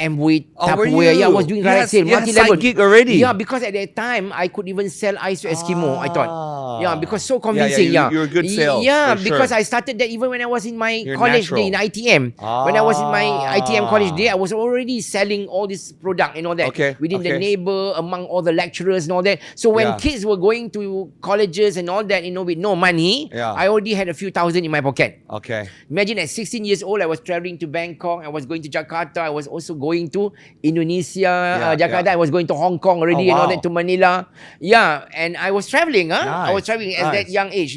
Amway, Oh, were Tupperware. Yeah, I you? was doing You direct had- sale, you had multi-level. side gig already? Yeah, because at that time I could even sell ice to Eskimo. I thought, because so convincing. you were good sales, Yeah, for sure. because I started that even when I was in my You're college natural. day in ITM. When I was in my ITM college day, I was already selling all this product and all that Okay, within the okay. neighbor, among all the lecturers and all that. So when Yeah. kids were going to colleges and all that, with no money, Yeah. I already had a few thousand in my pocket. Okay. Imagine at 16 years old, I was traveling to Bangkok. I was going to Jakarta. I was also going to Indonesia, Jakarta. yeah. I was going to Hong Kong already and all wow. that, to Manila. Yeah, and I was traveling. I was Nice, traveling at that nice. young age,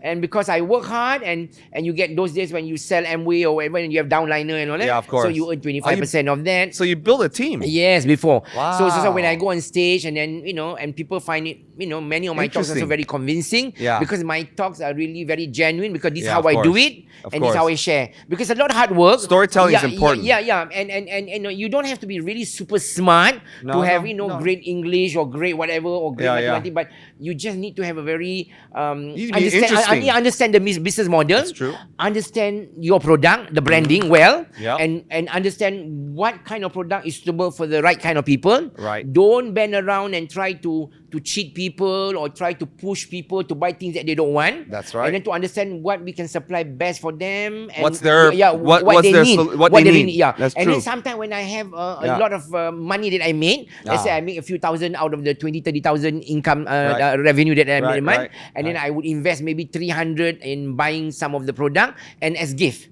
And because I work hard and you get those days when you sell Amway or whatever and you have downliner and all that. Yeah, of course. So you earn 25% of that. So you built a team. Yes, before. So Wow. when I go on stage and then, and people find it, many of my talks are so Interesting. very convincing. Yeah. Because my talks are really very genuine because this is Yeah, how of I do course. it Of and this is how I course. share. Because a lot of hard work. Storytelling is important. Yeah. And you don't have to be really super smart to have, no. great English or great whatever or great Yeah, mathematics, but you just need to have a very You need to be interesting. understand the business model. That's true. Understand your product, the branding well, Yep. and understand what kind of product is suitable for the right kind of people. Right. Don't bend around and try to cheat people or try to push people to buy things that they don't want. That's right. And then to understand what we can supply best for them. And What's their- what what's they their need. what they really need. Yeah. That's and true. then sometimes when I have a Yeah. lot of money that I made, let's say I make a few thousand out of the 20,000-30,000 income Right. revenue that I made a Right, month, right, and then right. I would invest maybe 300 in buying some of the product and as gift.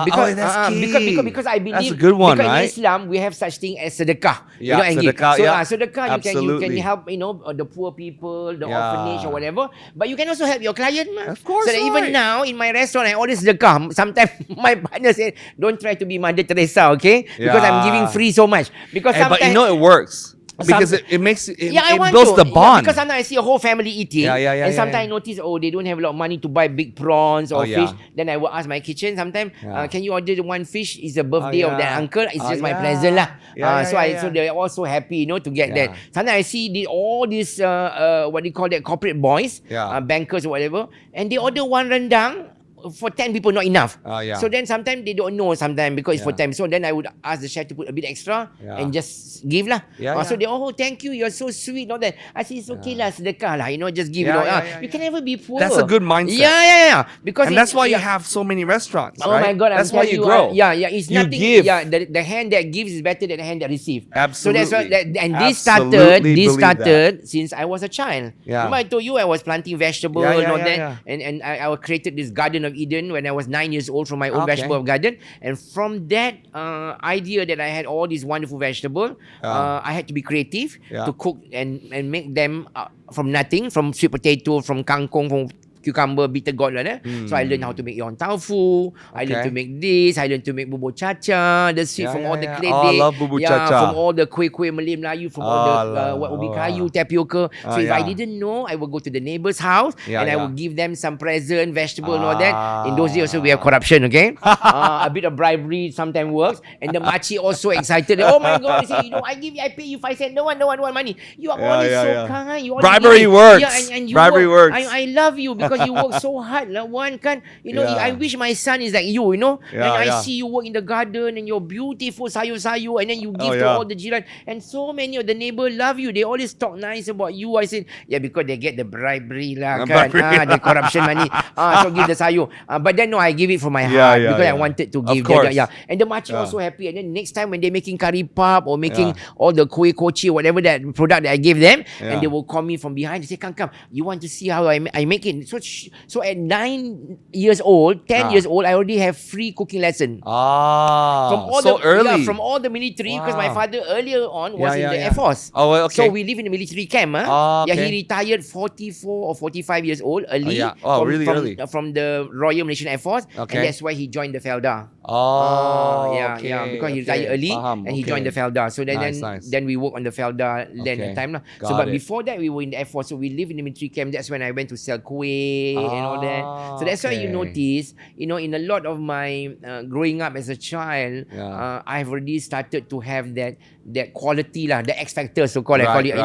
Because that's key. Because I believe That's a good one, because right? in Islam we have such thing as sedekah. Yeah, and give. sedekah, So yeah. sedekah you can Absolutely. help the poor people, the Yeah. orphanage or whatever. But you can also help your client, Of course, So that even right. now in my restaurant I order sedekah. Sometimes my partner said, "Don't try to be Mother Teresa, okay? Because I'm giving Yeah. free so much." Because But sometimes it works. Because Some- it makes it, I it want builds to. the bond. Because sometimes I see a whole family eating. Yeah, and yeah, sometimes I yeah. notice, they don't have a lot of money to buy big prawns or Oh, yeah. fish. Then I will ask my kitchen sometimes, Yeah. can you order the one fish? It's the birthday of that yeah. uncle. It's Oh, just my yeah. present lah. Yeah, yeah, So yeah. they're all so happy, to get that. Yeah. Sometimes I see all these, what do you call that, corporate boys, Yeah. bankers or whatever, and they order one rendang. For 10 people, not enough. Yeah. So then sometimes they don't know sometimes because it's for Yeah. 10. So then I would ask the chef to put a bit extra Yeah. and just give lah. Yeah, So yeah. they, thank you, you're so sweet. Not that. I say, it's okay lah, sedekah lah. Just give. Yeah, yeah, You can never be poor. That's a good mindset. Yeah. Because And that's why you have so many restaurants, Oh right? my God! That's I'm why telling you grow. It's You nothing. give. Yeah, the hand that gives is better than the hand that receives. So that's why. Absolutely. And this Absolutely believe started since I was a child. Yeah. Remember I told you I was planting vegetables Yeah, and all yeah, that, yeah. and I created this Garden of Eden when I was 9 years old from my own Okay. vegetable garden. And from that idea that I had all these wonderful vegetables, I had to be creative Yeah. to cook and make them from nothing, from sweet potato, from kangkong, from cucumber, bitter gourd like that. So I learned how to make your own tofu. I learned to Okay. make this. I learned to make bubur cha-cha, the sweet Yeah, from yeah, all the yeah. clay Oh, I love bubur cha-cha. from all the kuih-kuih Malay Melayu, from all the what ubi kayu, tapioca. So if I yeah. didn't know, I would go to the neighbor's house Yeah, and I yeah. would give them some present, vegetable and all that. In those days also we have corruption, okay? A bit of bribery sometimes works. And the makcik also excited. Oh my God, they say, I pay you 5 cents. No one want money. You are always so kind. You always Bribery give. works. And you Bribery works. I love you because because you work so hard. Like one can, I wish my son is like you, When I see you work in the garden and your beautiful sayur-sayur, and then you give to all the jiran, and so many of the neighbors love you. They always talk nice about you. I said, yeah, because they get the bribery lah, kan? The corruption money. So give the sayur. But then no, I give it from my heart because I wanted to give. And the makcik was so happy. And then next time when they're making curry puff or making all the kuih kochi, whatever that product that I gave them, and they will call me from behind. They say, come, you want to see how I make it? So at 9 years old, 10 years old, I already have free cooking lesson. Early. From all the military, because my father earlier on was in the Air Force. So we live in the military camp. He retired 44 or 45 years old early. Early. From the Royal Malaysian Air Force. And that's why he joined the FELDA. Because he retired early and he joined the FELDA. So then we work on the FELDA land at the time. But before that, we were in the Air Force. So we live in the military camp. That's when I went to sell kuih and all that. So that's why you notice, in a lot of my growing up as a child, I've already started to have that quality lah, the X factor, so called. I call it.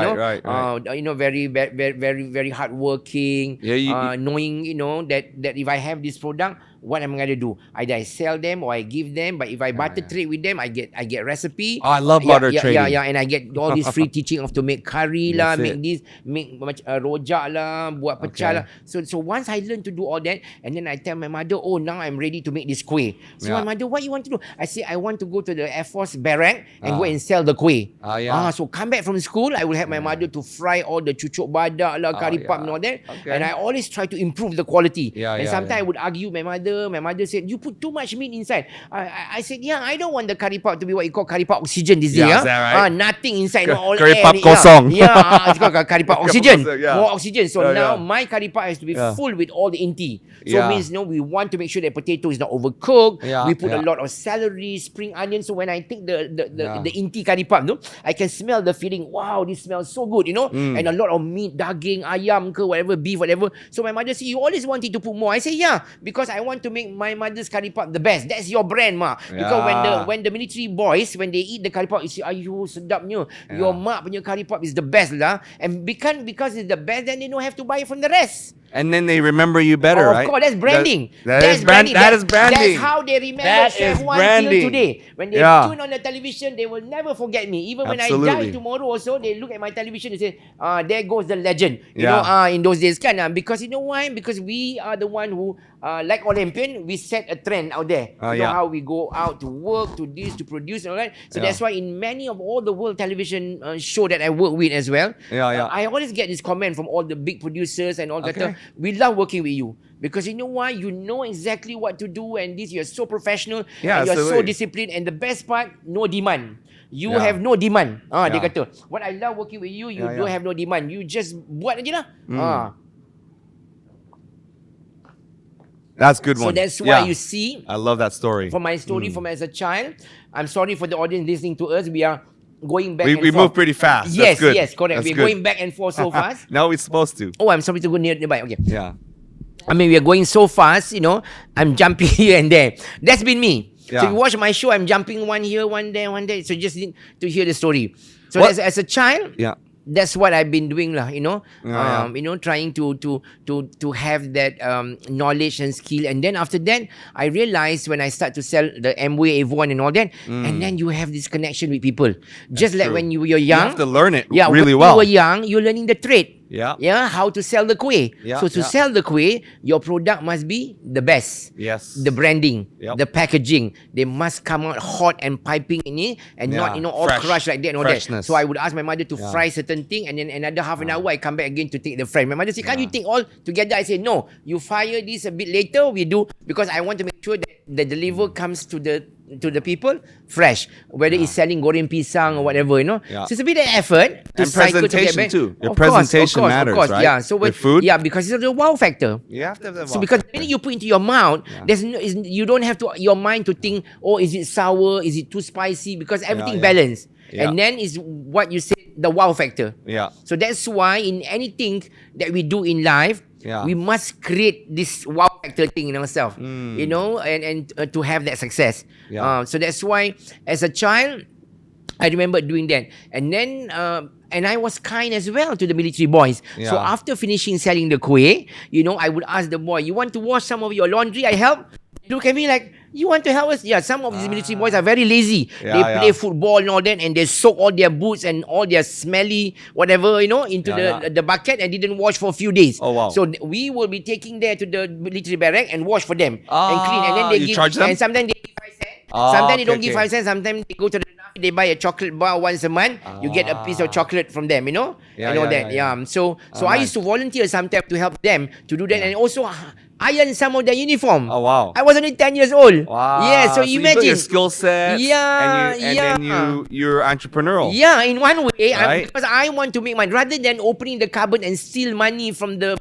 Very, very, very, very hardworking. Knowing, that if I have this product, what am I going to do? Either I sell them or I give them. But if I barter trade with them, I get recipe. I love barter trading. And I get all this free teaching of to make curry lah, make this, make rojak lah, buat pecah lah. So once I learn to do all that, and then I tell my mother, oh, now I'm ready to make this kuih. So my mother, what you want to do? I say, I want to go to the Air Force barrack and go and sell the kuih. So come back from school, I will help my mother to fry all the cucuk badak lah, curry puff and all that. And I always try to improve the quality. And sometimes I would argue with my mother. My mother said, you put too much meat inside. I said, I don't want the curry puff to be what you call curry puff oxygen this day. Is that right? Nothing inside, no all curry air. Puff kosong. It's called curry puff oxygen. More oxygen. So now my curry puff has to be full with all the inti. So it means we want to make sure that potato is not overcooked. We put a lot of celery, spring onion. So when I take the inti curry puff, I can smell the feeling. Wow, this smells so good, And a lot of meat, daging, ayam ke, whatever, beef, whatever. So my mother said, you always wanted to put more. I say, because I want to make my mother's curry puff the best. That's your brand, ma. Because when the military boys, when they eat the curry puff, you say, ayu, sedapnya. Your mak punya curry puff is the best lah. And because it's the best, then they don't have to buy it from the rest. And then they remember you better, right? Of course, that's branding. That is branding. That's how they remember Chef Wan till today. When they tune on the television, they will never forget me. Even when I die tomorrow also, they look at my television and say, there goes the legend. In those days, because you know why? Because we are the one who, like Olympian, we set a trend out there. You know how we go out to work, to this, to produce and all that. So that's why in many of all the world television show that I work with as well, I always get this comment from all the big producers and all that. We love working with you because you know why? You know exactly what to do, and you're so professional and you're so disciplined. And the best part, no demand. You have no demand. Dia kata, what I love working with you, you don't have no demand. You just buat aje lah. That's a good one. So that's why you see. I love that story. From my story from as a child, I'm sorry for the audience listening to us. We are going back and forth. We move pretty fast. Yes, That's good. yes, correct. That's We're good. going back and forth so fast. Now we're supposed to. Oh, I'm sorry to go nearby. Okay. Yeah. I mean, we are going so fast, I'm jumping here and there. That's been me. So if you watch my show, I'm jumping one here, one there, one there. So you just need to hear the story. So as a child, that's what I've been doing lah, trying to have that knowledge and skill. And then after that, I realized when I start to sell the Amway, Avon and all that, and then you have this connection with people. Just like when you were young. You have to learn it really when well. you were young, you're learning the trade. Yeah. How to sell the kuih. So to sell the kuih, your product must be the best. Yes. The branding, the packaging, they must come out hot and piping in it, and not all crushed like that and all that. So I would ask my mother to fry certain thing, and then another half an hour I come back again to take the fry. My mother said, can't you take all together? I said, no, you fire this a bit later, we do, because I want to make sure that the deliver comes to the people fresh, whether it's selling goreng pisang or whatever, So it's a bit of effort to and cycle to get presentation back. too. Your presentation matters, right? Yeah. So with food, because it's the wow factor. You have to have that wow So because factor. when you put into your mouth, you don't have to your mind to think, oh, is it sour? Is it too spicy? Because everything balanced. And then is what you said, the wow factor. So that's why in anything that we do in life, we must create this wow factor thing in ourselves, and to have that success. So that's why as a child, I remember doing that. And then, and I was kind as well to the military boys. So Yeah. after finishing selling the kuih, you know, I would ask the boy, you want to wash some of your laundry? I help. Look at me like, you want to help us? Yeah, some of these military boys are very lazy. Yeah, They play yeah. football and all that, and they soak all their boots and all their smelly whatever, you know, into the bucket and didn't wash for a few days. Oh, wow. So we will be taking there to the military barrack and wash for them and Ah, clean. And then they you give, charge them? and sometimes they give 5 cents. Ah, Sometimes they okay, don't give okay. 5 cents. Sometimes they go to the they buy a chocolate bar once a month. You get a piece of chocolate from them, you know, Yeah, and all yeah, that. yeah, Yeah. So I nice. used to volunteer sometimes to help them to do that, and also iron some of their uniform. Oh, wow. I was only 10 years old. Wow. Yeah. So you imagine. build your skill sets. Yeah, And then you're entrepreneurial. Yeah, in one way, Right. because I want to make money rather than opening the cupboard and steal money from the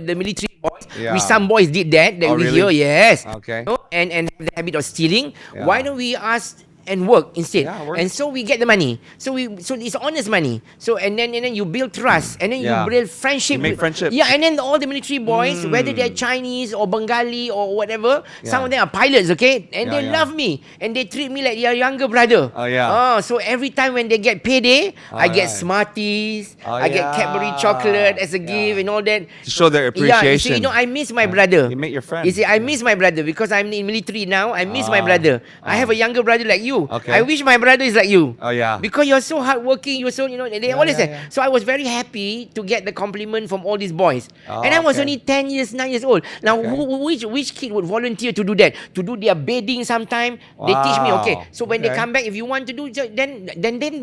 military boys. Yeah. We some boys did that. Oh, we really? hear, yes. Okay. You know, and have the habit of stealing. Yeah. Why don't we ask and work instead? Yeah, work. And so we get the money. So it's honest money. So and then you build trust, and then Yeah. you build friendship. You make friendships. Yeah, and then all the military boys, whether they're Chinese or Bengali or whatever, some of them are pilots, okay, and Yeah, they yeah. love me and they treat me like their younger brother. Oh, yeah. Oh, so every time when they get payday, I get Alright. Smarties, Oh, I get Cadbury chocolate as a Yeah. gift and all that. To show their Yeah, you appreciation. see, I miss my brother. You make your friend. You see, I miss my brother because I'm in military now. I miss my brother. I have a younger brother like you. Okay. I wish my brother is like you. Oh, yeah. Because you're so hardworking, you're so, they always say. yeah. So I was very happy to get the compliment from all these boys. Oh, And I was okay. only 10 years, 9 years old. Now, Okay. which kid would volunteer to do that? To do their bedding sometime? They teach me, okay. Wow. So when they Okay. come back, if you want to do, then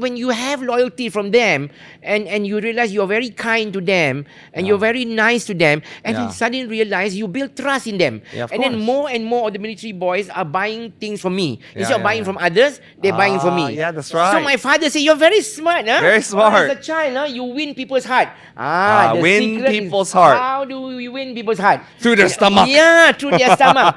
when you have loyalty from them and you realize you're very kind to them and you're very nice to them, and Yeah. you suddenly realize you build trust in them. Yeah, of and then course. more and more of the military boys are buying things from me. Instead of yeah, buying yeah. from others, they're buying from me. Yeah, that's So right. my father said, you're very smart, huh? Very smart. As a child, you win people's heart. The Win secret is people's heart. How do you win people's heart? Through their stomach. Yeah, through their stomach.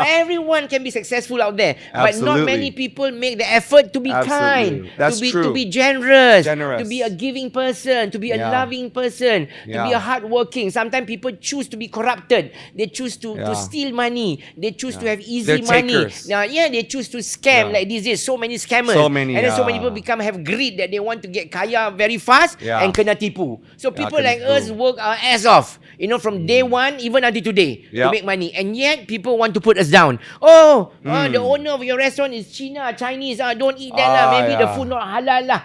Everyone can be successful out there. But not Absolutely. many people make the effort to be kind. Absolutely. That's to true. be generous. Generous. To be a giving person. To be a Yeah. loving person. To be Yeah. a hardworking. Sometimes people choose to be corrupted. They choose to Yeah. steal money. They choose to have easy They're money. takers. They choose to scam Yeah. like these days. So many scammers. So many, And then so many yeah. people have greed that they want to get kaya very fast Yeah. and kena tipu. So people kena like tipu. us work our ass off, from day one even until today to Yep. make money. And yet people want to put us down. The owner of your restaurant is Chinese. Don't eat that lah. Maybe the yeah. food not halal lah.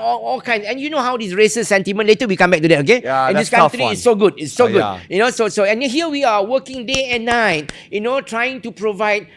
All kinds. And you know how this racist sentiment. Later we come back to that. Okay. Yeah, and this that's tough country one. is so good. It's so good. Yeah. So and here we are working day and night. Trying to provide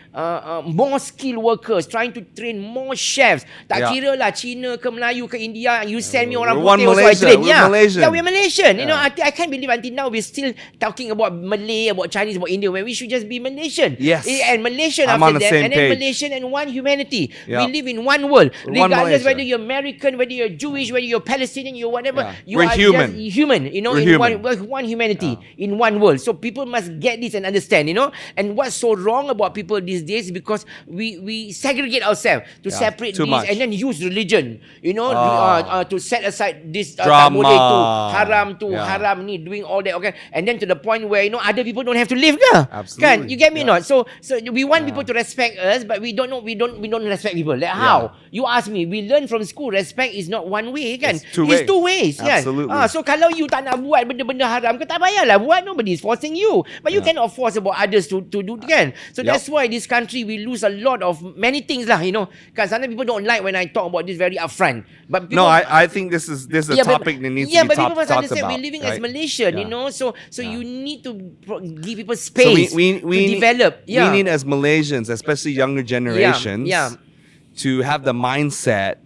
more skilled workers, trying to train more chefs. Tak Yeah. kira lah Cina ke Melayu ke India, you send me orang We're one putih also I Malaysia. train. We're Malaysian. Yeah, we're Malaysian. Yeah. I can't believe until now we're still talking about Malay, about Chinese, about India, when we should just be Malaysian. Yes. And Malaysian I'm after on the that, same and then page. Malaysian and one humanity. Yeah. We live in one world. One Regardless Malaysia. whether you're American, whether you're Jewish, whether you're Palestinian, you're whatever, Yeah. you We're are human. just human, We're in human. one humanity, in one world. So people must get this and understand, And what's so wrong about people these days is because we segregate ourselves to separate too this much. and then use religion, to set aside this tak Drama. boleh tu haram tu Yeah. haram ni, doing all that, okay, and then to the point where other people don't have to live ke? Absolutely. Kan? You get me Yeah. not? So we want people to respect us, but we don't respect people. Like how? You ask me, we learn from school respect is not one way, kan? It's two It's ways. two ways, kan? Absolutely. So kalau you tak nak buat benda-benda haram, kau tak payahlah buat. Nobody is forcing you, but you cannot force about others to do, kan? So Yup. that's why this country we lose a lot of many things lah, Kan sometimes people don't like when I talk about this very upfront, but people, No, I think this is a topic that needs to be but people must talked understand about. we're living right? as Malaysian, Yeah. So you need to give people So space we to develop. We need as Malaysians, especially younger generations, to have the mindset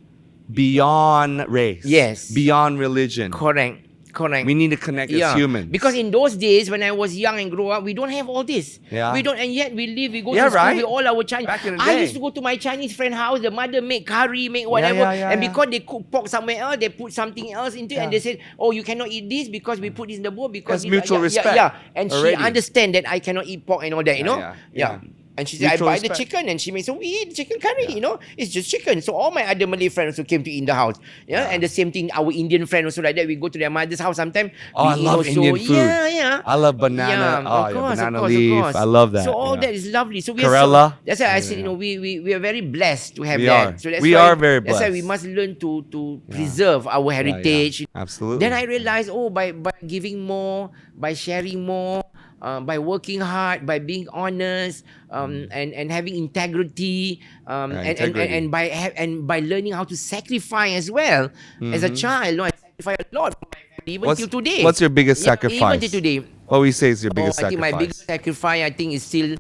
beyond race, Yes. beyond religion. Correct. We need to connect as humans. Because in those days when I was young and grow up, we don't have all this. Yeah. We don't, and yet we go Yeah, to school right. with all our Chinese. Back in the I day. used to go to my Chinese friend house. The mother make curry, make whatever, yeah, and yeah. because they cook pork somewhere else, they put something else into it, and they said, "Oh, you cannot eat this because we put this in the bowl because There's mutual respect And already. she understand that I cannot eat pork and all that, Yeah. And she said, I Mutual buy the respect. chicken. And she made, so we eat chicken curry, you know. It's just chicken. So all my other Malay friends also came to eat in the house. Yeah. And the same thing, our Indian friend also like that. We go to their mother's house sometimes. Oh, I we eat love also. Indian food. Yeah. I love banana. Banana leaf. I love that. So all that is lovely. So we Karela. that's why I said, you know, we are very blessed to have We that. are. So that's We why, are very That's why we blessed. must learn to preserve our heritage. Absolutely. Then I realized, by giving more, by sharing more, by working hard, by being honest, and having integrity, and by learning how to sacrifice as well. As a child, I sacrificed a lot for my family, even till today. What's your biggest sacrifice? Even till today. What would you say is your biggest I think sacrifice? my biggest sacrifice, I think, is still,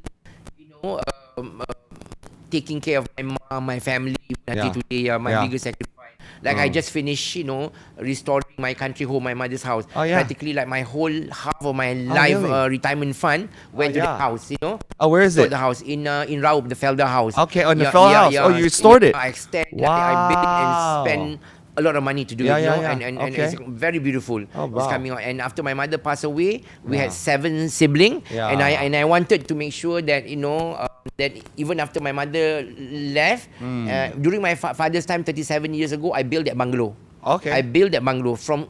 taking care of my mom, my family until today. My biggest sacrifice. Like I just finished, restoring my country home, my mother's house. Practically, like my whole half of my life retirement fund went to the house. Oh, where is it? The house in Raub, the FELDA house. Okay, on the FELDA house. Oh, you restored it. I extended. I built and spent a lot of money to do it, and it's very beautiful. It's coming out. And after my mother passed away, we had 7 siblings, and I wanted to make sure that that even after my mother left, during my father's time 37 years ago, I built that bungalow. Okay. I built that bungalow from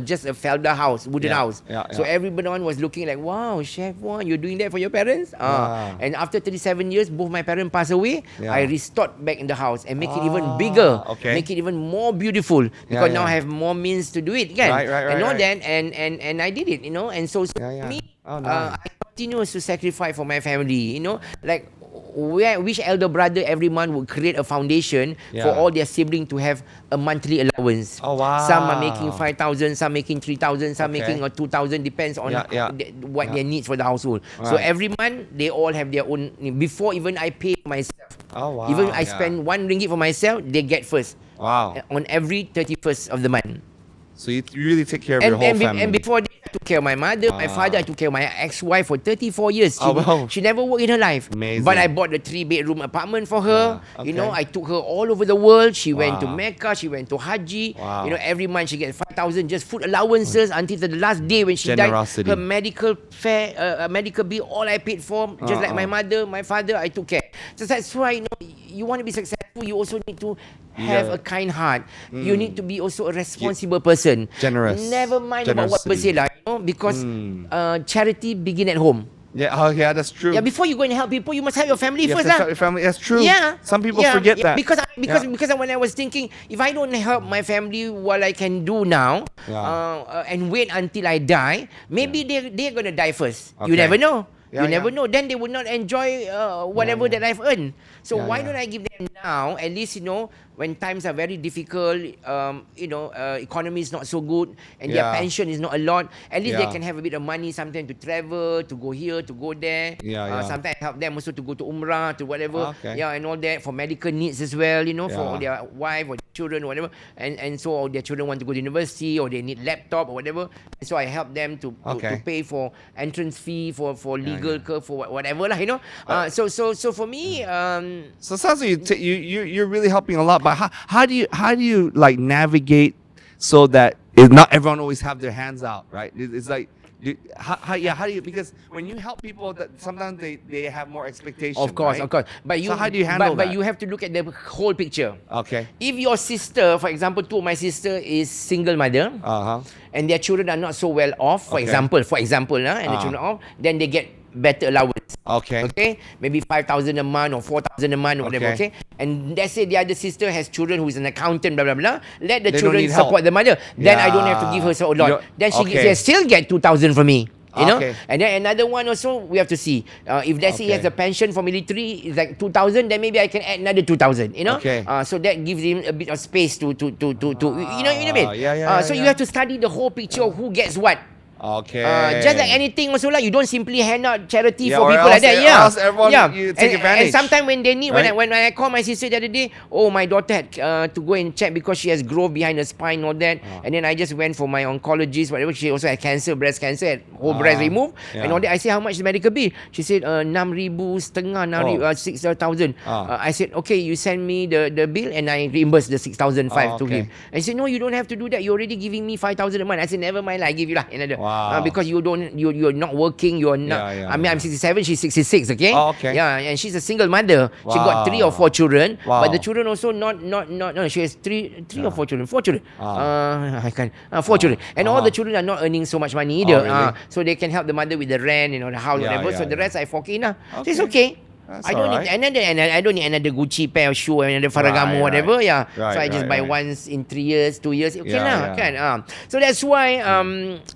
just a FELDA house, wooden house. So everyone was looking like, wow, Chef Wan, you're doing that for your parents? And after 37 years, both my parents passed away. I restored back in the house and make it even bigger, make it even more beautiful, because now I have more means to do it again. And all that, and I did it, and so for me, I continue to sacrifice for my family, like which elder brother every month would create a foundation for all their siblings to have a monthly allowance. Oh, wow. Some are making 5,000, some making 3,000, some making 2,000, depends on what their needs for the household. So every month they all have their own. Before even I pay myself, even I spend 1 ringgit for myself, they get first. Wow. On every 31st of the month. So you really take care of your whole family. And before that, I took care of my mother, my father. I took care of my ex-wife for 34 years. She never worked in her life. Amazing. But I bought the 3-bedroom apartment for her. I took her all over the world. She went to Mecca. She went to Haji. Every month she gets 5,000 just food allowances until the last day when she died. Her medical bill, all I paid for. Just like my mother, my father, I took care. So that's why, you want to be successful, you also need to have a kind heart. You need to be also a responsible person. Generous. Never mind about what people say, because charity begin at home. Yeah, that's true. Yeah, before you go and help people, you must help your family You first. have to help your family. That's true. Yeah. Some people forget that. Because when I was thinking, if I don't help my family what I can do now, and wait until I die, maybe they're going to die first. You never know. You never know. Then they would not enjoy whatever that I've earned. So why don't I give them now? At least, when times are very difficult, economy is not so good, and their pension is not a lot. At least they can have a bit of money sometimes to travel, to go here, to go there. Sometimes help them also to go to Umrah, to whatever. And all that for medical needs as well. For their wife or children or whatever. And so their children want to go to university, or they need laptop or whatever. And so I help them to pay for entrance fee, for legal curve, for whatever lah. So for me, so it sounds like you're really helping a lot. But how do you like navigate so that not everyone always have their hands out, right? It's like how do you, because when you help people, that sometimes they have more expectations. Of course. But so how do you handle that? But you have to look at the whole picture. Okay. If your sister, for example, two of my sister is single mother, and their children are not so well off, for example, and the children are off, then they get better allowance. Okay. Maybe 5,000 a month or 4,000 a month or whatever. Okay. And let's say the other sister has children who is an accountant, blah blah blah. Let the children support the mother. Then I don't have to give her so a lot. Then she still get 2,000 from me. And then another one also we have to see. If let's say he has a pension for military, it's like 2,000, then maybe I can add another 2,000. So that gives him a bit of space to you know what I mean? So you have to study the whole picture of who gets what. Just like anything also, like you don't simply hand out charity for people like that. Or else everyone you take advantage. And sometimes when they need, when I call my sister the other day, my daughter had to go and check because she has growth behind her spine and all that. And then I just went for my oncologist, whatever. She also had cancer, breast cancer, had whole breast removed and all that. I said, how much is the medical bill? She said 6,500, 6,000. I said, okay, you send me the bill and I reimburse the 6,500 to him. And he said, no, you don't have to do that. You're already giving me 5,000 a month. I said, never mind, I give you another. Wow. Because you're not working, you're not. I mean, I'm 67, she's 66. Okay. Oh, okay. Yeah, and she's a single mother. She got 3 or 4 children, Wow. but the children also not. No, she has three or 4 children. 4 children. I can't. 4 children, and all the children are not earning so much money either. Really? So they can help the mother with the rent, the house, whatever. So the rest I fork in. So it's okay. That's I don't alright. need I don't need another Gucci pair of shoe, another Ferragamo, whatever. Yeah. So I just buy once in 3 years, 2 years. Okay lah, kan? So that's why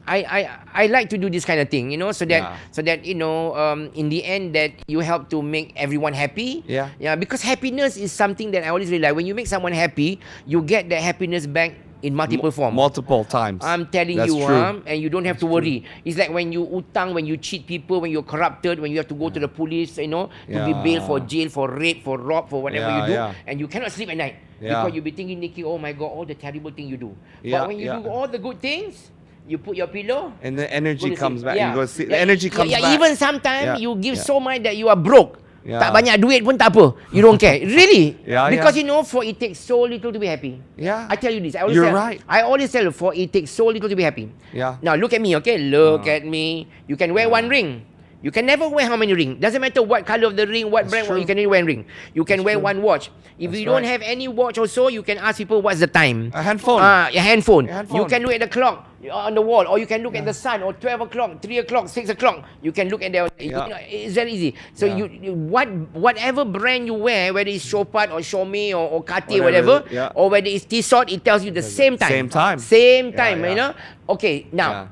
I like to do this kind of thing, so that in the end that you help to make everyone happy. Yeah. Because happiness is something that I always realize. When you make someone happy, you get that happiness back in multiple forms. Multiple times. I'm telling That's you, true. and you don't have to worry. It's like when you utang, when you cheat people, when you're corrupted, when you have to go to the police, to be bailed for jail, for rape, for rob, for whatever you do, and you cannot sleep at night because you'll be thinking, Nikki, oh my God, all the terrible thing you do. But when you do all the good things, you put your pillow, and the energy comes back. Yeah. You go see, the energy comes back. Even sometimes you give so much that you are broke. Tak banyak duit pun tak apa. You don't care. Really. Because for it takes so little to be happy. I tell you this. You're right. I always tell you, for it takes so little to be happy. Now look at me, okay? Look at me. You can wear one ring. You can never wear how many rings. Doesn't matter what color of the ring, what brand, you can only wear a ring. You can wear one watch. If you don't have any watch also, you can ask people what's the time. A handphone. Your handphone. You can look at the clock on the wall, or you can look at the sun, or 12 o'clock, 3 o'clock, 6 o'clock. You can look at the. It's very easy. So whatever brand you wear, whether it's Chopard or Xiaomi or Cartier, whatever, or whether it's Tissot, it tells you the same time. Same time. Okay, now,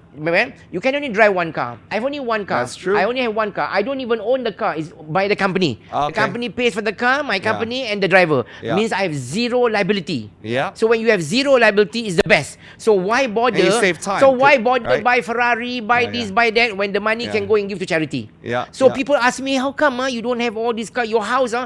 you can only drive one car. I have only one car. That's true. I only have one car. I don't even own the car. It's by the company. The company pays for the car, my company, and the driver. Means I have zero liability. So when you have zero liability, it's the best. So why bother? And you save time. So why bother buy Ferrari, buy this, buy that, when the money can go and give to charity? So people ask me, how come you don't have all this car? Your house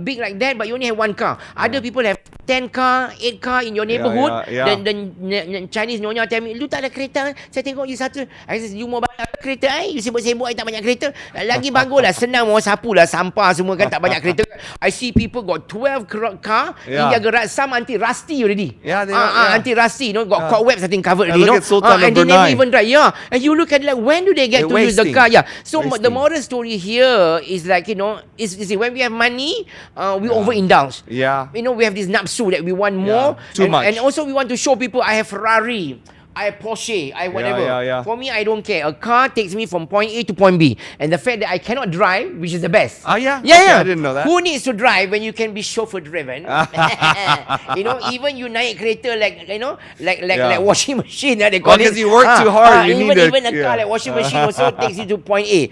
big like that, but you only have one car. Other people have 10 car, 8 car in your neighborhood. Then the Chinese nyonya tell me, lu tak ada kereta, saya tengok you satu. I said, you mau banyak kereta, you sibuk-sibuk, I tak banyak kereta. Lagi baguslah, senang mau sapu lah sampah semua kan, tak banyak kereta. I see people got 12 car in their garage, some until rusty already. Until rusty, got cobwebs I think covered already. Look at Sultan and number they never 9. even drive. And you look at like, when do they get to use the car? So the moral story here is like, is when we have money, we overindulge. We have this napsu that we want more. Too much. And also we want to show people I have Ferrari, I have Porsche, I whatever. For me, I don't care. A car takes me from point A to point B. And the fact that I cannot drive, which is the best. Okay, I didn't know that. Who needs to drive when you can be chauffeur driven? Even you naik kereta like washing machine. They call it. Because you work too hard. You even need a car like washing machine also takes you to point A.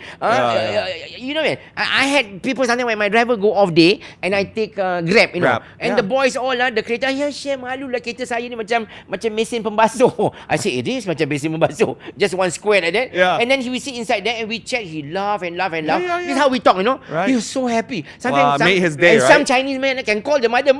You know what? I had people sometimes when my driver go off day and I take Grab, and the boys all the kereta, Chef, malu lah kereta saya ni macam mesin pembasuh. I say, it is macam mesin pembasuh. Just one square like that. And then he will sit inside there and we chat. He laugh and laugh and laugh. This is how we talk, Right. He's so happy. Sometimes made his day, and some Chinese man can call the mother,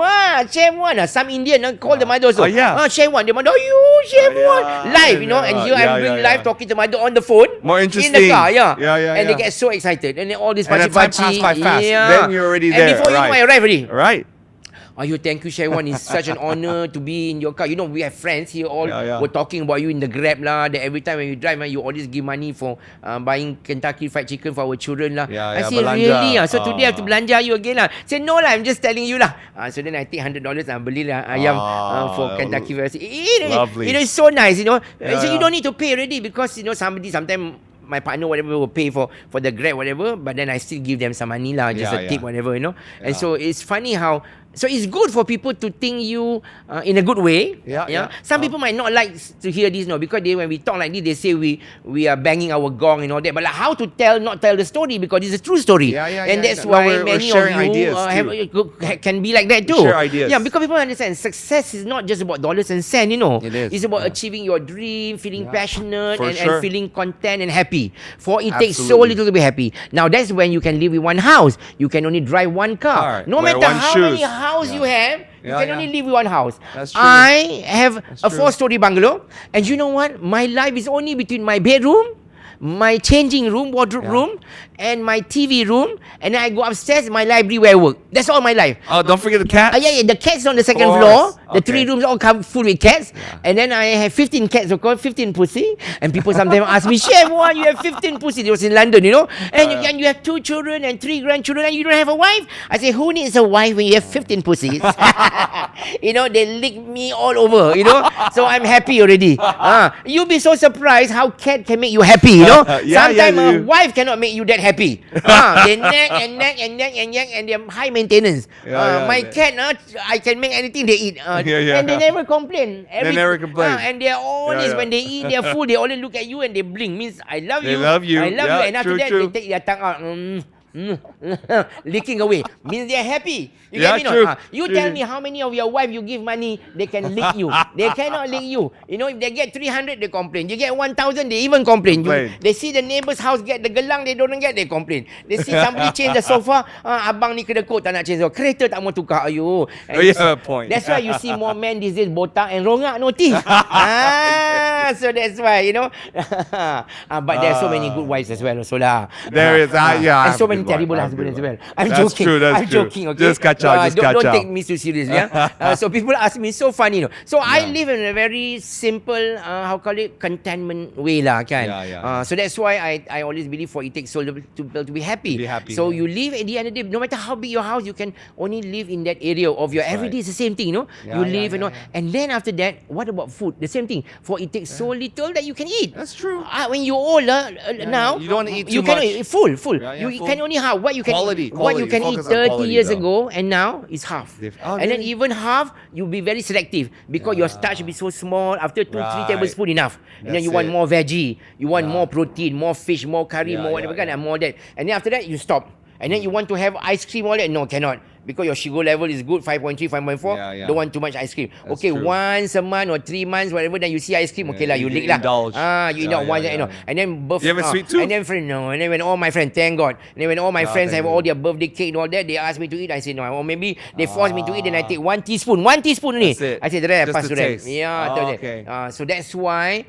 Chef Wan. Some Indian call the mother also. Chef Wan. The mother, you Chef Wan. Live, and here I'm doing live talking to mother on the phone. More interesting. In the car, and they get so excited. And then all this and the time passed by fast. Then you're already there. And before you know, I arrive already. Right. Thank you, Chef Wan. It's such an honor to be in your car. We have friends here all were talking about you in the Grab lah. That every time when you drive, you always give money for buying Kentucky Fried Chicken for our children lah. I say, belanja. Really? So today I have to belanja you again lah. Say, no lah, I'm just telling you lah. So then I take $100 beli lah ayam for Kentucky Fried Chicken. Lovely. It's so nice, So you don't need to pay already because, somebody sometimes my partner whatever will pay for the Grab whatever, but then I still give them some money lah, just a tip whatever, And so it's funny how. So it's good for people to think you in a good way. Some people might not like to hear this, because when we talk like this, they say we are banging our gong and all that. But like how to not tell the story, because it's a true story. And that's why many of you can be like that too. Share ideas. Because people understand success is not just about dollars and cents. It is. It's about achieving your dream, feeling passionate, and feeling content and happy. For it takes so little to be happy. Now that's when you can live in one house. You can only drive one car. No matter how many house you have, you can only live in one house. That's true. I have a 4-story bungalow, and you know what? My life is only between my bedroom, my changing room, wardrobe room, and my TV room, and then I go upstairs, my library where I work. That's all my life. Oh, don't forget the cats. Yeah, the cats on the second course. floor. The Okay. 3 rooms all come full with cats. And then I have 15 cats, of course, 15 pussy. And people sometimes ask me, Chef Wan, you have 15 pussy. It was in London, you know. And you have 2 children and 3 grandchildren, and you don't have a wife. I say, who needs a wife when you have 15 pussies? You know, they lick me all over, you know. So I'm happy already. You'll be so surprised how cat can make you happy, you know. Sometimes a wife cannot make you that happy. They nag and nag and nag and nag, and they're high maintenance. My cat, I can make anything they eat. And they never complain. They never complain. And they're always, when they eat their food, they always look at you and they blink. Means, I love you. They love you. I love you. And after True, that, true. they take their tongue out. Licking away. Means they're happy. You Yeah, get me true. not? You True. tell me how many of your wife you give money, they can lick you. They cannot lick you. You know, if they get 300, they complain. You get 1,000, they even complain. They see the neighbor's house get the gelang, they don't get, they complain. They see somebody change the sofa, abang ni kedekut tak nak change sofa. Kereta tak mau tukar, ayo. And You have a point. That's why you see more men these days botak and rongak no teeth. So that's why, you know. But there are so many good wives as well also lah. There is, and so many terrible husbands as well. I'm That's joking. true, that's I'm true. joking, okay? Just catch out, Don't take me too serious, yeah? So people ask me, so funny, you know. So I live in a very simple, contentment way lah, kan? So that's why I always believe for it takes soul to be happy. So you live at the end of the day, no matter how big your house, you can only live in that area of your everyday is the same thing, you know. You live and all. And then after that, what about food? The same thing. For it takes so little that you can eat. That's true. When you're older now, you don't want to eat you too cannot much. eat full. You full. can only have what you can Quality, what you can eat focus on 30 quality, years though. ago, and now it's half. Oh, And then really? even half, you'll be very selective because your starch will be so small. After 2-3 tablespoons enough. And then you want more veggie, you want more protein, more fish, more curry, more whatever kind, and more that. And then after that, you stop. And then you want to have ice cream, all that. No, cannot. Because your sugar level is good, 5.3, 5.4. Don't want too much ice cream. That's okay, true. once a month or 3 months, whatever, then you see ice cream, okay lah, you lick lah. indulge. You know, once, you know. And then birthday. You have a sweet tooth? And then and then when all my friends, thank God. And then when all my friends have all their birthday cake and all that, they ask me to eat. I say no. Or maybe they force me to eat, then I take 1 teaspoon. 1 teaspoon only. That's it. I say, I Just pass to to them. taste. Yeah, Oh, okay. so that's why.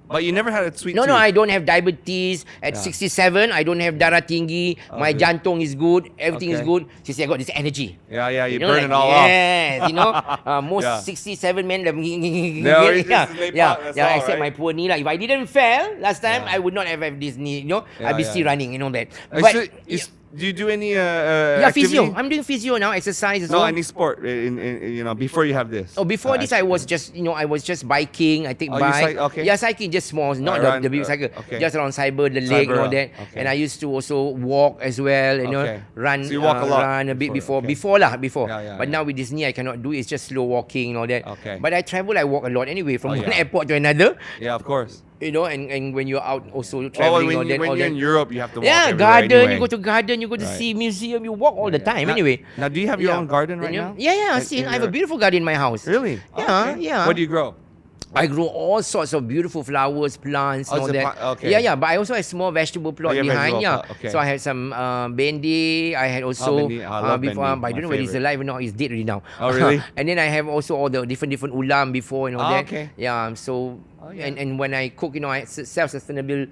But you never had a sweet No, tooth? I don't have diabetes. At 67, I don't have darah tinggi. My jantung is good. Everything is Okay. good. She said, I got this energy. You know, burn like, it all off. Yes, you know, most Yeah. 67 men, it's just lepak, that's all, except right? my poor knee. Like, if I didn't fail last time, I would not have this knee. You know, I'd be still running. You know that. But do you do any physio. activity? I'm doing physio now. Exercise as No, well. any sport before you have this. Before this, I was just biking. I take bike. Okay. Yeah, cycling just small, not the big cycle. Okay. Just around cyber, the leg and all that. Okay. And I used to also walk as well. You know, Okay. run. So you walk a lot Run a bit before, before. okay. Before. Yeah, But now with this knee, I cannot do it. It's just slow walking and all that. Okay. But I travel. I walk a lot anyway, from one yeah. airport to another. Yeah, of course. You know, and when you're out also traveling, when all that, you're in Europe, you have to walk everywhere garden. anyway. You go to garden. You go to see museum. You walk all the time. Anyway. Now, do you have your own garden right now? Yeah. I have a beautiful garden in my house. Really? Yeah, Okay. yeah. What do you grow? I grow all sorts of beautiful flowers, plants, and all it's a that. okay. Yeah. But I also have small vegetable plot you have behind. vegetable plot, okay. So I had some bendi. I had also bendi. I love before, bendi, but I don't know my whether he's favorite. alive or not. He's dead already now. Oh, really? And then I have also all the different ulam before and all that. Okay. Yeah. So. And when I cook, I self-sustainable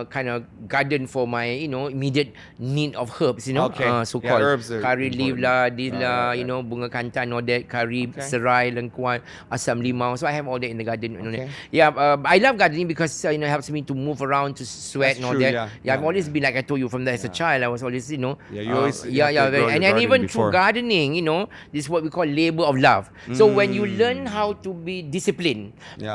kind of garden for my immediate need of herbs, Okay. so-called Herbs are curry leaf important. lah, this lah, right. bunga kantan, all that, curry, serai, lengkuan, asam limau. So I have all that in the garden. Okay. Yeah, I love gardening because it helps me to move around, to sweat That's and all true, that. yeah. I've always been, like I told you, from there as a child, I was always, you always have to grow and your then garden even before. through gardening, this is what we call labor of love. So when you learn how to be disciplined,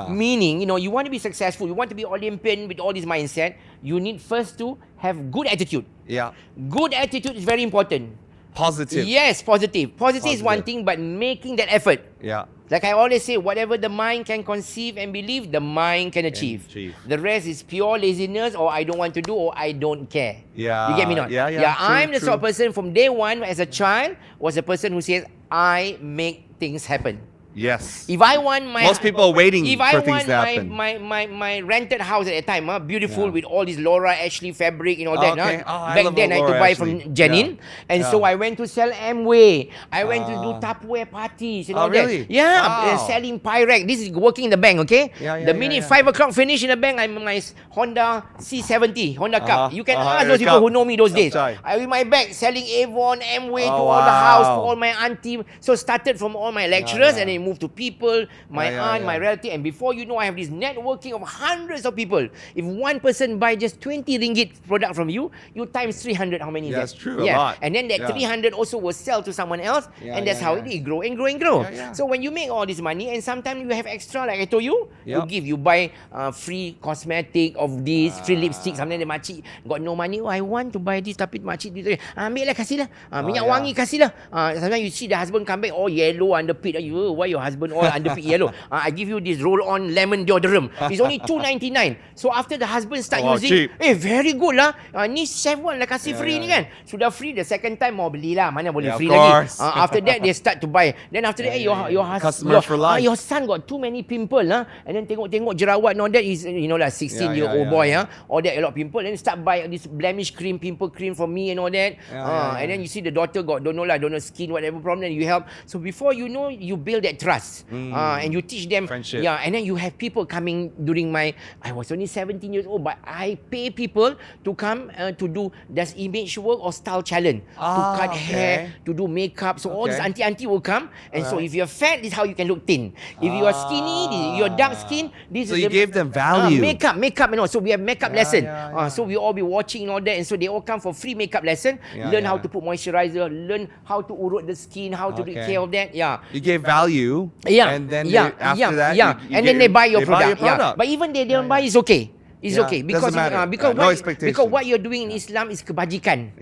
meaning, you want to be successful, you want to be Olympian with all this mindset, you need first to have good attitude. Yeah. Good attitude is very important. Positive. Yes, positive. Positive is one thing, but making that effort. Yeah. Like I always say, whatever the mind can conceive and believe, the mind can achieve. The rest is pure laziness, or I don't want to do, or I don't care. Yeah. You get me not? Yeah. I'm the sort of person from day one as a child was a person who says, I make things happen. Yes. If I want my Most people are waiting if for I things want to happen. my rented house at that time, beautiful Yeah. with all this Laura Ashley fabric and all that. Okay. Oh, I Back love then I had to Laura buy Ashley. from Janine, and so Yeah. I went to sell Amway. I went to do Ah. Tupperware parties and Oh, all really? that. Yeah, Wow. selling Pyrex. This is working in the bank, okay? Yeah, The minute 5 o'clock finish in the bank, I'm in my Honda C70, Honda Cup. You can ask those people who know me those days. That's right. I with my bag selling Avon, Amway to Oh, all the house, to wow. all my auntie. So started from all my lecturers yeah. and then moved to people, my Yeah, aunt, my yeah. relative, and before you know, I have this networking of hundreds of people. If one person buy just 20 ringgit product from you, you times 300, how many is Yeah, that? that's true, a lot. And then that Yeah. 300 also will sell to someone else, Yeah, and that's yeah, how yeah. it grow and grow and grow. Yeah, yeah. So when you make all this money, and sometimes you have extra, like I told you, you Yep. give, you buy free cosmetic of this, free lipstick. Sometimes the makcik got no money, oh, I want to buy this, tapi makcik ambil lah, kasih lah. Minyak yeah. wangi kasih lah. Sometimes you see the husband come back, all yellow underpit. Why your husband all underpit yellow? I give you this roll-on lemon deodorant. It's only $2.99. So after the husband start using, cheap. very good lah. Ni Chef Wan lah kasih Yeah, free yeah, ni kan. Sudah free, the second time mau belilah. Mana boleh Yeah, of free lagi. course. After that they start to buy. Then after that, your Customer for life. your son got too many pimple and then tengok jerawat and all that is, you know lah, 16-year-old yeah, boy yeah. all that a lot of pimple. Then start buy this blemish cream, pimple cream for me and all that. And then you see the daughter got don't know skin, whatever problem, then you help. So before you know, you build that trust and you teach them. Friendship. Yeah, and then you have people coming during I was only 17 years old, but I pay people to come to do this image work or style challenge, to cut hair, to do makeup. So all this auntie will come, and so if you're fat, this is how you can look thin. If you are skinny, you're dark skin, this So is you gave them value. makeup and all. So we have makeup lesson. yeah. So we all be watching and all that, and so they all come for free makeup lesson. Learn how to put moisturizer, learn how to urut the skin, how to take care of that. Yeah. You gave value. Yeah. And then after that, you and then they buy your they buy product. Yeah. But even they don't buy, it's okay. It's Yeah, okay doesn't because matter. because No expectation. because what you're doing in Islam is kebajikan.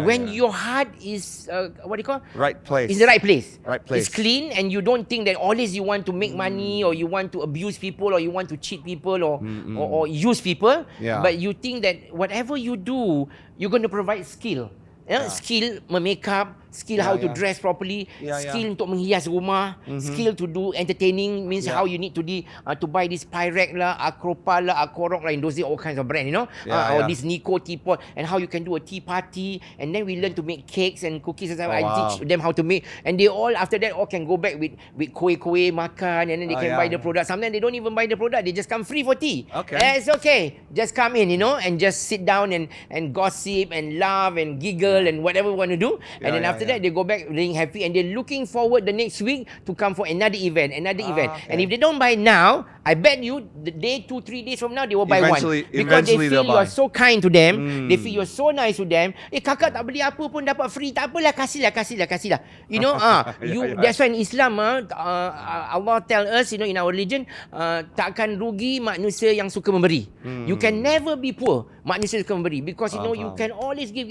When your heart is what do you call? Right place. It's the right place. Right place. It's clean, and you don't think that always you want to make money or you want to abuse people or you want to cheat people or use people. Yeah. But you think that whatever you do, you're going to provide skill. Skill makeup, skill how to dress properly, skill untuk menghias rumah, skill to do entertaining, means how you need to buy this Pyrex lah, Acropa lah, Akorok lah, in those days all kinds of brand, or this Nico teapot, and how you can do a tea party, and then we learn to make cakes and cookies and stuff. I teach them how to make, and they all after that all can go back with kuih makan, and then they can buy the product. Sometimes they don't even buy the product, they just come free for tea. It's okay, just come in, and just sit down and gossip and laugh and giggle and whatever we want to do, and then after that they go back being happy, and they're looking forward the next week to come for another event. And if they don't buy now, I bet you the day 2-3 days from now they will buy one, because they feel you are so kind to them, they feel you're so nice to them. Kakak tak beli apa pun dapat free, tak apalah, kasihlah. That's why in Islam Allah tell us, in our religion, takkan rugi manusia yang suka memberi. You can never be poor manusia suka memberi, because you can always give,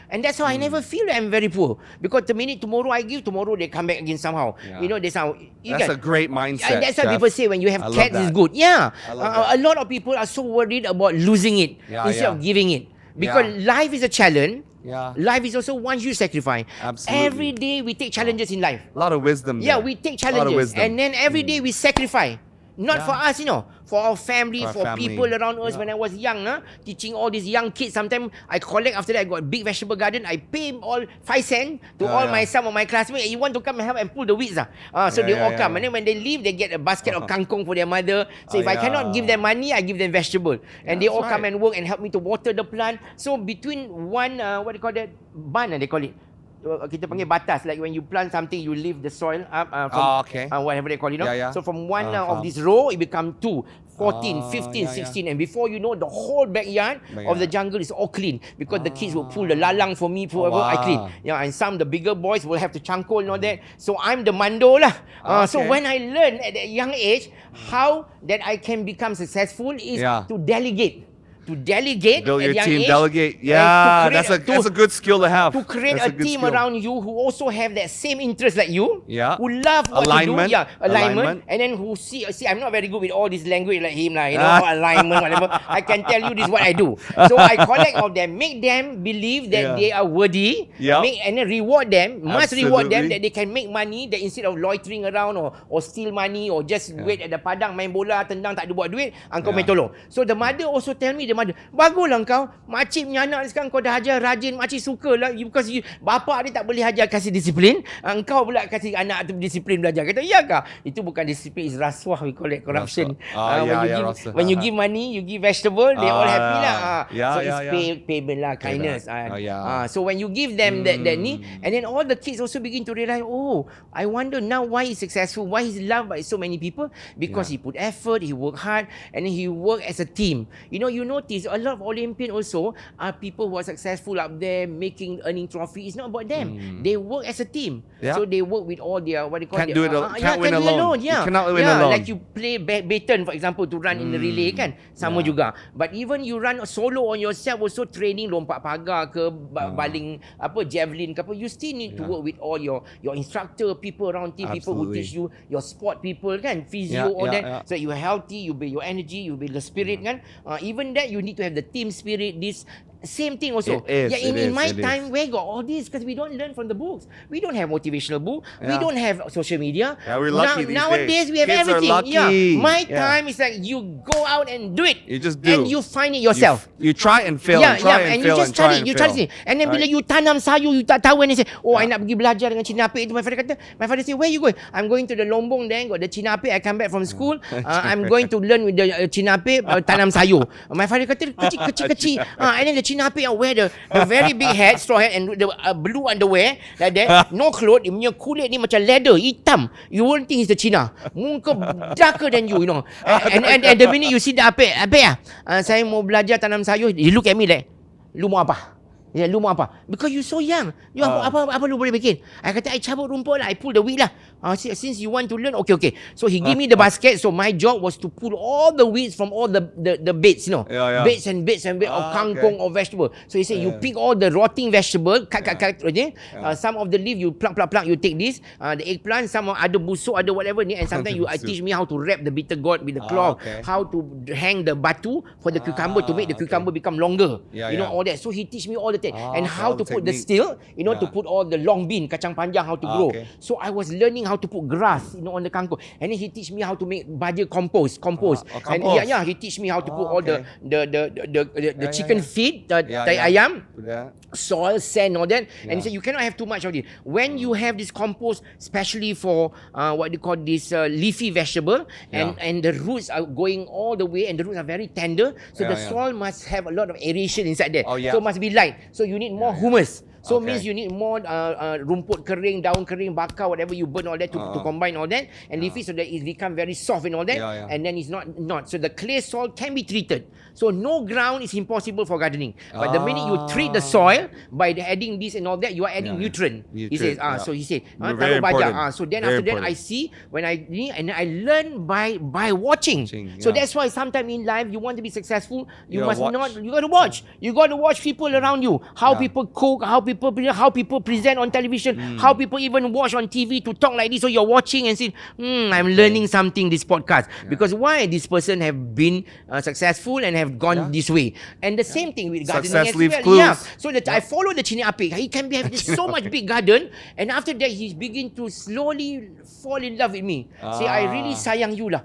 and that's how I never feel that I'm very poor, because the minute tomorrow I give, tomorrow they come back again somehow. That's a great mindset. And that's why Chef. people say when you have cats is good. A lot of people are so worried about losing it instead of giving it, because life is a challenge. Life is also one huge sacrifice. Absolutely. Every day we take challenges in life. A lot of wisdom. Yeah, there. we take A lot of challenges, wisdom. and then every day we sacrifice. Not for us, for our family, For for our family. people around us. When I was young, teaching all these young kids, sometimes I collect, after that I got a big vegetable garden, I pay all 5 cents to all some of my classmates. You want to come and help and pull the weeds? So they all come. And then when they leave, they get a basket of kangkong for their mother. So if I cannot give them money, I give them vegetable. And they all come and work and help me to water the plant. So between one, what do you call that? Bun, they call it. Kita panggil batas, like when you plant something, you leave the soil up from whatever they call it. So from one of this row, it become 2, 14, 15, 16, and before you know, the whole backyard of the jungle is all clean, because the kids will pull the lalang for me, whoever I clean. And some the bigger boys will have to changkol and all that. So I'm the mando lah. So when I learn at that young age how that I can become successful is to delegate. to delegate Build at your young team, age. delegate. and Yeah, to create- that's a good skill to have. To create That's a good team skill. around you who also have that same interest like you. Yeah. Who love what Alignment. you do. Yeah, alignment. Alignment. And then who see, I'm not very good with all this language like him, like, alignment, whatever. I can tell you this is what I do. So I collect of them, make them believe that Yeah. they are worthy, Yep. and then reward them, must reward them Absolutely. that they can make money, that instead of loitering around or steal money or just wait at the padang main bola, tendang tak ada buat duit, kau main tolong. So the mother also tell me, baguslah kau, makcik punya anak sekarang kau dah ajar rajin, makcik suka lah, because bapak dia tak boleh ajar kasih disiplin, kau pula kasih anak tu disiplin belajar. Kata, iya kah? Itu bukan disiplin, is rasuah, we call it corruption. When you give money, you give vegetable, they all happy lah. So it's payment lah, kindness. So when you give them that need, and then all the kids also begin to realize, oh, I wonder now why he's successful, why he's loved by so many people, because he put effort, he worked hard, and then he worked as a team. You notice a lot of Olympian also are people who are successful up there, earning trophy. It's not about them. They work as a team. So they work with all their, what they call Can't do it can't win alone. Yeah. You cannot win alone. Like you play baton, for example, to run in the relay kan, sama juga. But even you run solo on yourself, also training lompat pagar ke, baling javelin ke apa, you still need to work with all your instructor, people around team, people who teach you, your sport people kan, physio, all that. So you are healthy, you build your energy, you build the spirit kan. Even that you need to have the team spirit. This same thing also. In my time, where got all this? Because we don't learn from the books. We don't have motivational book. We don't have social media. We're lucky Nowadays we have Kids everything. Are lucky. My time is like you go out and do it. You just do. And you find it yourself. You try and fail. And you just study, you try it. And then bila you tanam sayur, you tak tahu, and you say, I nak pergi belajar dengan Cina Apek itu. My father say, where you going? I'm going to the Lombong, then got the Cina Apek. I come back from school. I'm going to learn with the Cina Apek, tanam sayur. My father kata, kecil. And then the Cina Apek wear the very big hat, straw hat, and the blue underwear like that. No clothes. Dia punya kulit ni macam leather, hitam. You won't think it's the Cina. Muka darker than you know. And the minute you see the Apek, saya mau belajar tanam sayur. You look at me like, lu mau apa? Lu mau apa? Because you so young. You apa lu boleh bikin? I kata, I cabut rumput lah. I pull the weed lah. Since you want to learn, okay. So he give me the basket. So my job was to pull all the weeds from all the beds, beds and beds of kangkong or vegetable. So he said, you pick all the rotting vegetable, cut. Some of the leaf you pluck. You take this, the eggplant, some ada busuk, ada whatever. And sometimes I teach me how to wrap the bitter gourd with the cloth, how to hang the batu for the cucumber to make the cucumber become longer. All that. So he teach me all the things. And how to put the still, to put all the long bean, kacang panjang, how to grow. So I was learning how to put grass, on the kangkong. And then he teach me how to make baja compost. And he teach me how to put all the chicken feed, tai ayam, soil, sand, all that. And he said you cannot have too much of it. When you have this compost, especially for what they call this leafy vegetable, and the roots are going all the way, and the roots are very tender, so the soil must have a lot of aeration inside there. So must be light. So you need more humus. So means you need more rumput kering, daun kering, bakar, whatever you burn all that to combine all that, and leave it so that it become very soft and all that, and then it's not. So the clay soil can be treated. So no ground is impossible for gardening. But the minute you treat the soil by adding this and all that, you are adding nutrient. He says, so he said, taruh baja. So then after that, I see when I learn by watching. So that's why sometimes in life you want to be successful, you got to watch. You got to watch people around you, how people cook, how people present on television, how people even watch on TV to talk like this. So you're watching and saying, I'm learning something this podcast. Because why this person have been successful and have gone this way. And the same thing with gardening Success as leaves well. clues. So that I follow the Cina Apek. He can have so much big garden, and after that he begin to slowly fall in love with me. Say, I really sayang you lah.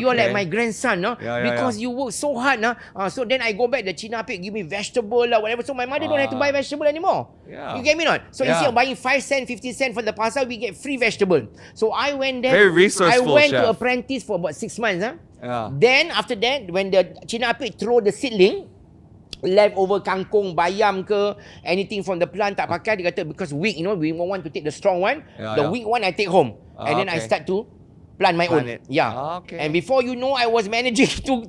You are like my grandson, because you work so hard. So then I go back, the Cina Apek give me vegetable lah, whatever. So my mother don't have to buy vegetable anymore. You get me not? So instead of buying 5 cents, 50 cents for the pasar, we get free vegetable. So I went there. Very resourceful, I went chef. to apprentice for about 6 months. Then after that, when the Cina Apek throw the seedling, leftover kangkong, bayam ke, anything from the plant tak pakai, dia kata because weak, we want to take the strong one. The weak one I take home. And then I start to plant my own. And before you know, I was managing two.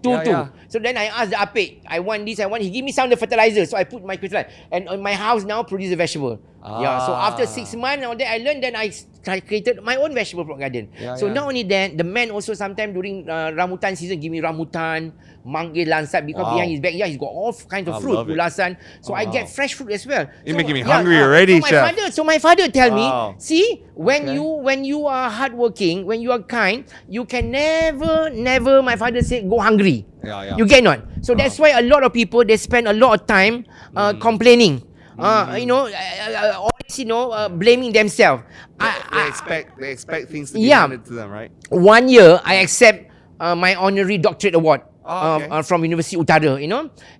So then I asked the Apek, I want this, he give me some of the fertilizer. So I put my fertilizer. And my house now produce a vegetable. So after 6 months, I learned, then I created my own vegetable garden. So not only that, the man also sometimes during rambutan season give me rambutan, manggis, lansat, because behind his backyard he's got all kinds of fruit, ulasan. So I get fresh fruit as well. You're making me hungry already, Chef. So my father tell me, see, when you are hardworking, when you are kind, you can never, my father said, go hungry. You get not. So that's why a lot of people, they spend a lot of time complaining. Always, blaming themselves. They expect things to be handed to them, right? 1 year, I accept my honorary doctorate award. From University Utara,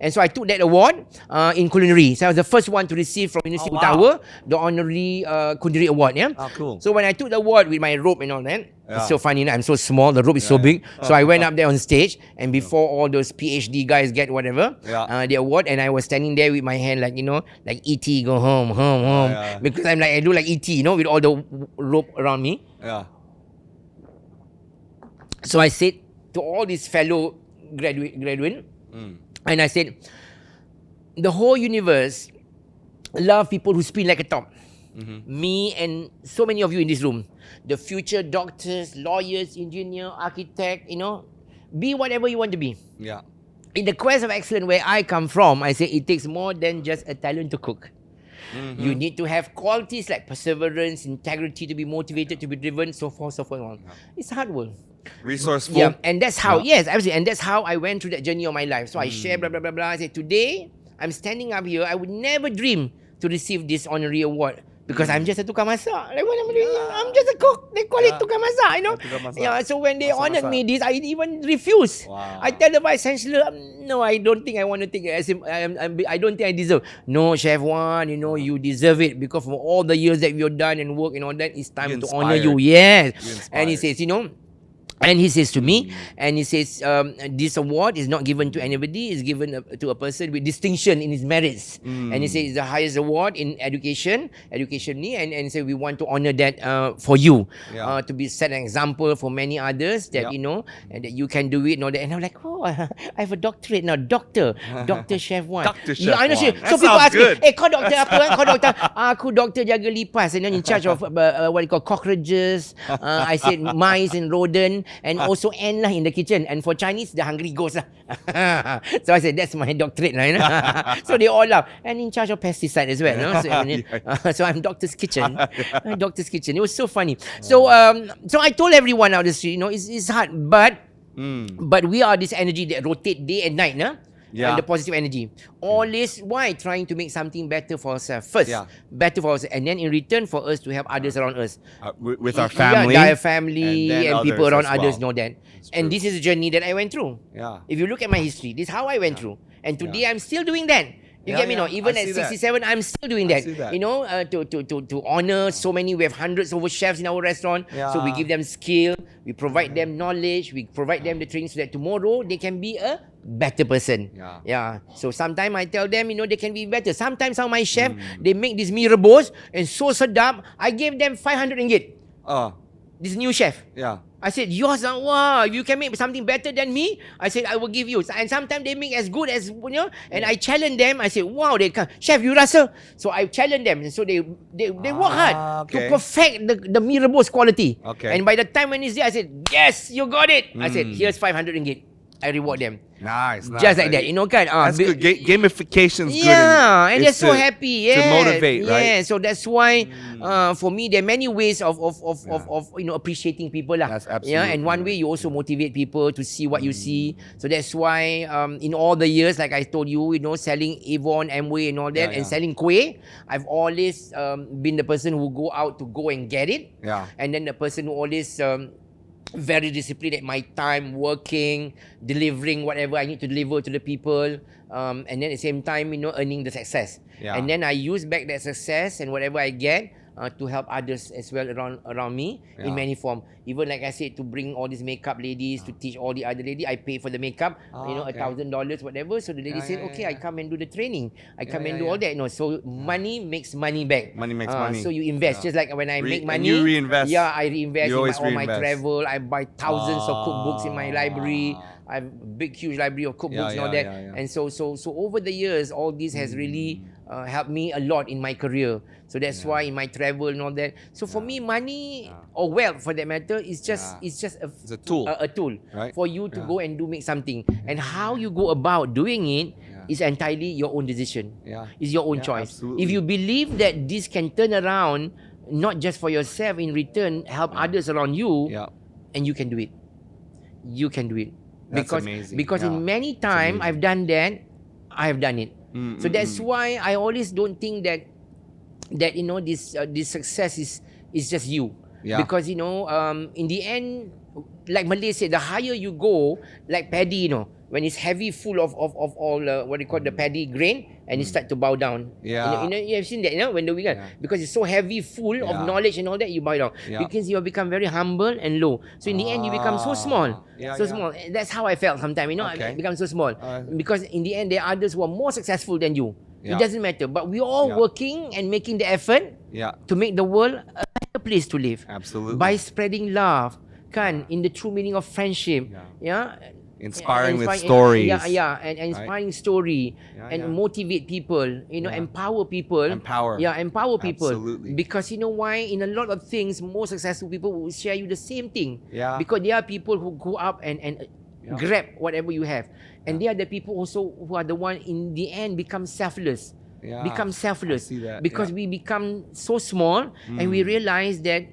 and so I took that award in culinary. So I was the first one to receive from University Utara the honorary culinary award. Cool. So when I took the award with my robe and all that, it's so funny. I'm so small, the robe is so big. So I went up there on stage, and before all those PhD guys get whatever the award, and I was standing there with my hand like like ET, go home, because I'm like I do like ET, with all the rope around me. So I said to all these fellow graduate, and I said, the whole universe love people who spin like a top. Me and so many of you in this room, the future doctors, lawyers, engineer, architect, be whatever you want to be. In the quest of excellence where I come from, I say it takes more than just a talent to cook. You need to have qualities like perseverance, integrity, to be motivated, to be driven, so forth. It's hard work. Resourceful. And that's how, yes, absolutely. And that's how I went through that journey of my life. So I share, blah, blah, blah, blah. I say, today, I'm standing up here. I would never dream to receive this honorary award because I'm just a tukang masak. Like what I'm doing, I'm just a cook. They call it tukang masak, So when they honored me this, I even refused. I tell the vice chancellor, no, I don't think I want to take it. I don't think I deserve. No, Chef Wan, you deserve it because for all the years that you've done and work and all that, it's time to honor you. Yes. And he says, and he says to me, and he says, this award is not given to anybody, it's given to a person with distinction in his merits. And he says it's the highest award in education, and so we want to honor that for you, to be set an example for many others that, and that you can do it and all that. And I'm like, I have a doctorate now, Dr. Chef Wan. Dr. Chef Wan. So people ask me, kau doktor apa? Kau doktor? Aku doktor jaga lipas, in charge of what you call cockroaches, I said mice and rodent, and also ant lah in the kitchen. And for Chinese, the hungry ghost lah. So I said, that's my doctorate lah. So they all laugh. And in charge of pesticide as well. So I'm Doctor's Kitchen. Doctor's Kitchen. It was so funny. So I told everyone out the street, it's hard, but we are this energy that rotate day and night, and the positive energy. Always, why? Trying to make something better for ourselves first. Better for ourselves. And then in return, for us to help others around us. With our family. Our family and people around others know that. And true. this is a journey that I went through. If you look at my history, this is how I went through. And today I'm still doing that. You get me? Even at 67, I'm still doing that. To honor so many. We have hundreds of chefs in our restaurant. So we give them skill. We provide them knowledge. We provide them the training so that tomorrow they can be a better person. So sometimes I tell them, they can be better. Sometimes some of my chef, they make this mee rebus and so sedap. I gave them 500 ringgit. This new chef. I said, yours, wow, you can make something better than me. I said, I will give you. And sometimes they make as good as, and I challenge them. I said, wow, they can. Chef, you rasa? So I challenge them. And so they work hard to perfect the mee rebus quality. And by the time when it's there, I said, yes, you got it. I said, here's 500 ringgit. I reward them. Nice. Just like that, kan? That's good. Gamification's good. And they're so happy. To motivate, right? So that's why, for me, there are many ways of appreciating people lah. That's absolutely. And one way you also motivate people to see what you see. So that's why, in all the years, like I told you, selling Avon, Amway, and all that, and selling kuih, I've always been the person who go out to go and get it. And then the person who always very disciplined at my time, working, delivering whatever I need to deliver to the people, and then at the same time, earning the success. And then I use back that success and whatever I get to help others as well around me in many form. Even like I said, to bring all these makeup ladies, to teach all the other ladies, I pay for the makeup, $1,000, whatever. So the lady said, okay, I come and do the training. I come and do all that. So money makes money back. Money makes money. So you invest. Just like when I make money. You reinvest. I reinvest in all my travel. I buy thousands of cookbooks in my library. I have a big, huge library of cookbooks and all that. And so over the years, all this has really helped me a lot in my career. So that's why in my travel and all that. So for me, money or wealth, for that matter, is just It's a tool. A tool Right? for you to go and make something. And how you go about doing it is entirely your own decision. It's your own choice. Absolutely. If you believe that this can turn around, not just for yourself, in return, help others around you, and you can do it. You can do it. That's amazing. Because in many times I've done that, I have done it. So that's why I always don't think that this success is just you. Because in the end, like Malay said, the higher you go, like paddy, when it's heavy, full of all what they call the paddy grain, and it start to bow down. You have seen that, when the weekend, because it's so heavy, full of knowledge and all that, you bow down. Because you become very humble and low. So in the end, you become so small. Small. That's how I felt sometimes, I become so small. Because in the end, there are others who are more successful than you. It doesn't matter. But we're all working and making the effort to make the world a better place to live. Absolutely. By spreading love, in the true meaning of friendship. Inspiring with stories. And inspiring story and motivate people, empower people. Empower. Empower people. Absolutely. Because you know why? In a lot of things, most successful people will share you the same thing. Because there are people who go up and grab whatever you have. And they are the people also who are the one in the end become selfless. Become selfless. I see that. Because we become so small and we realize that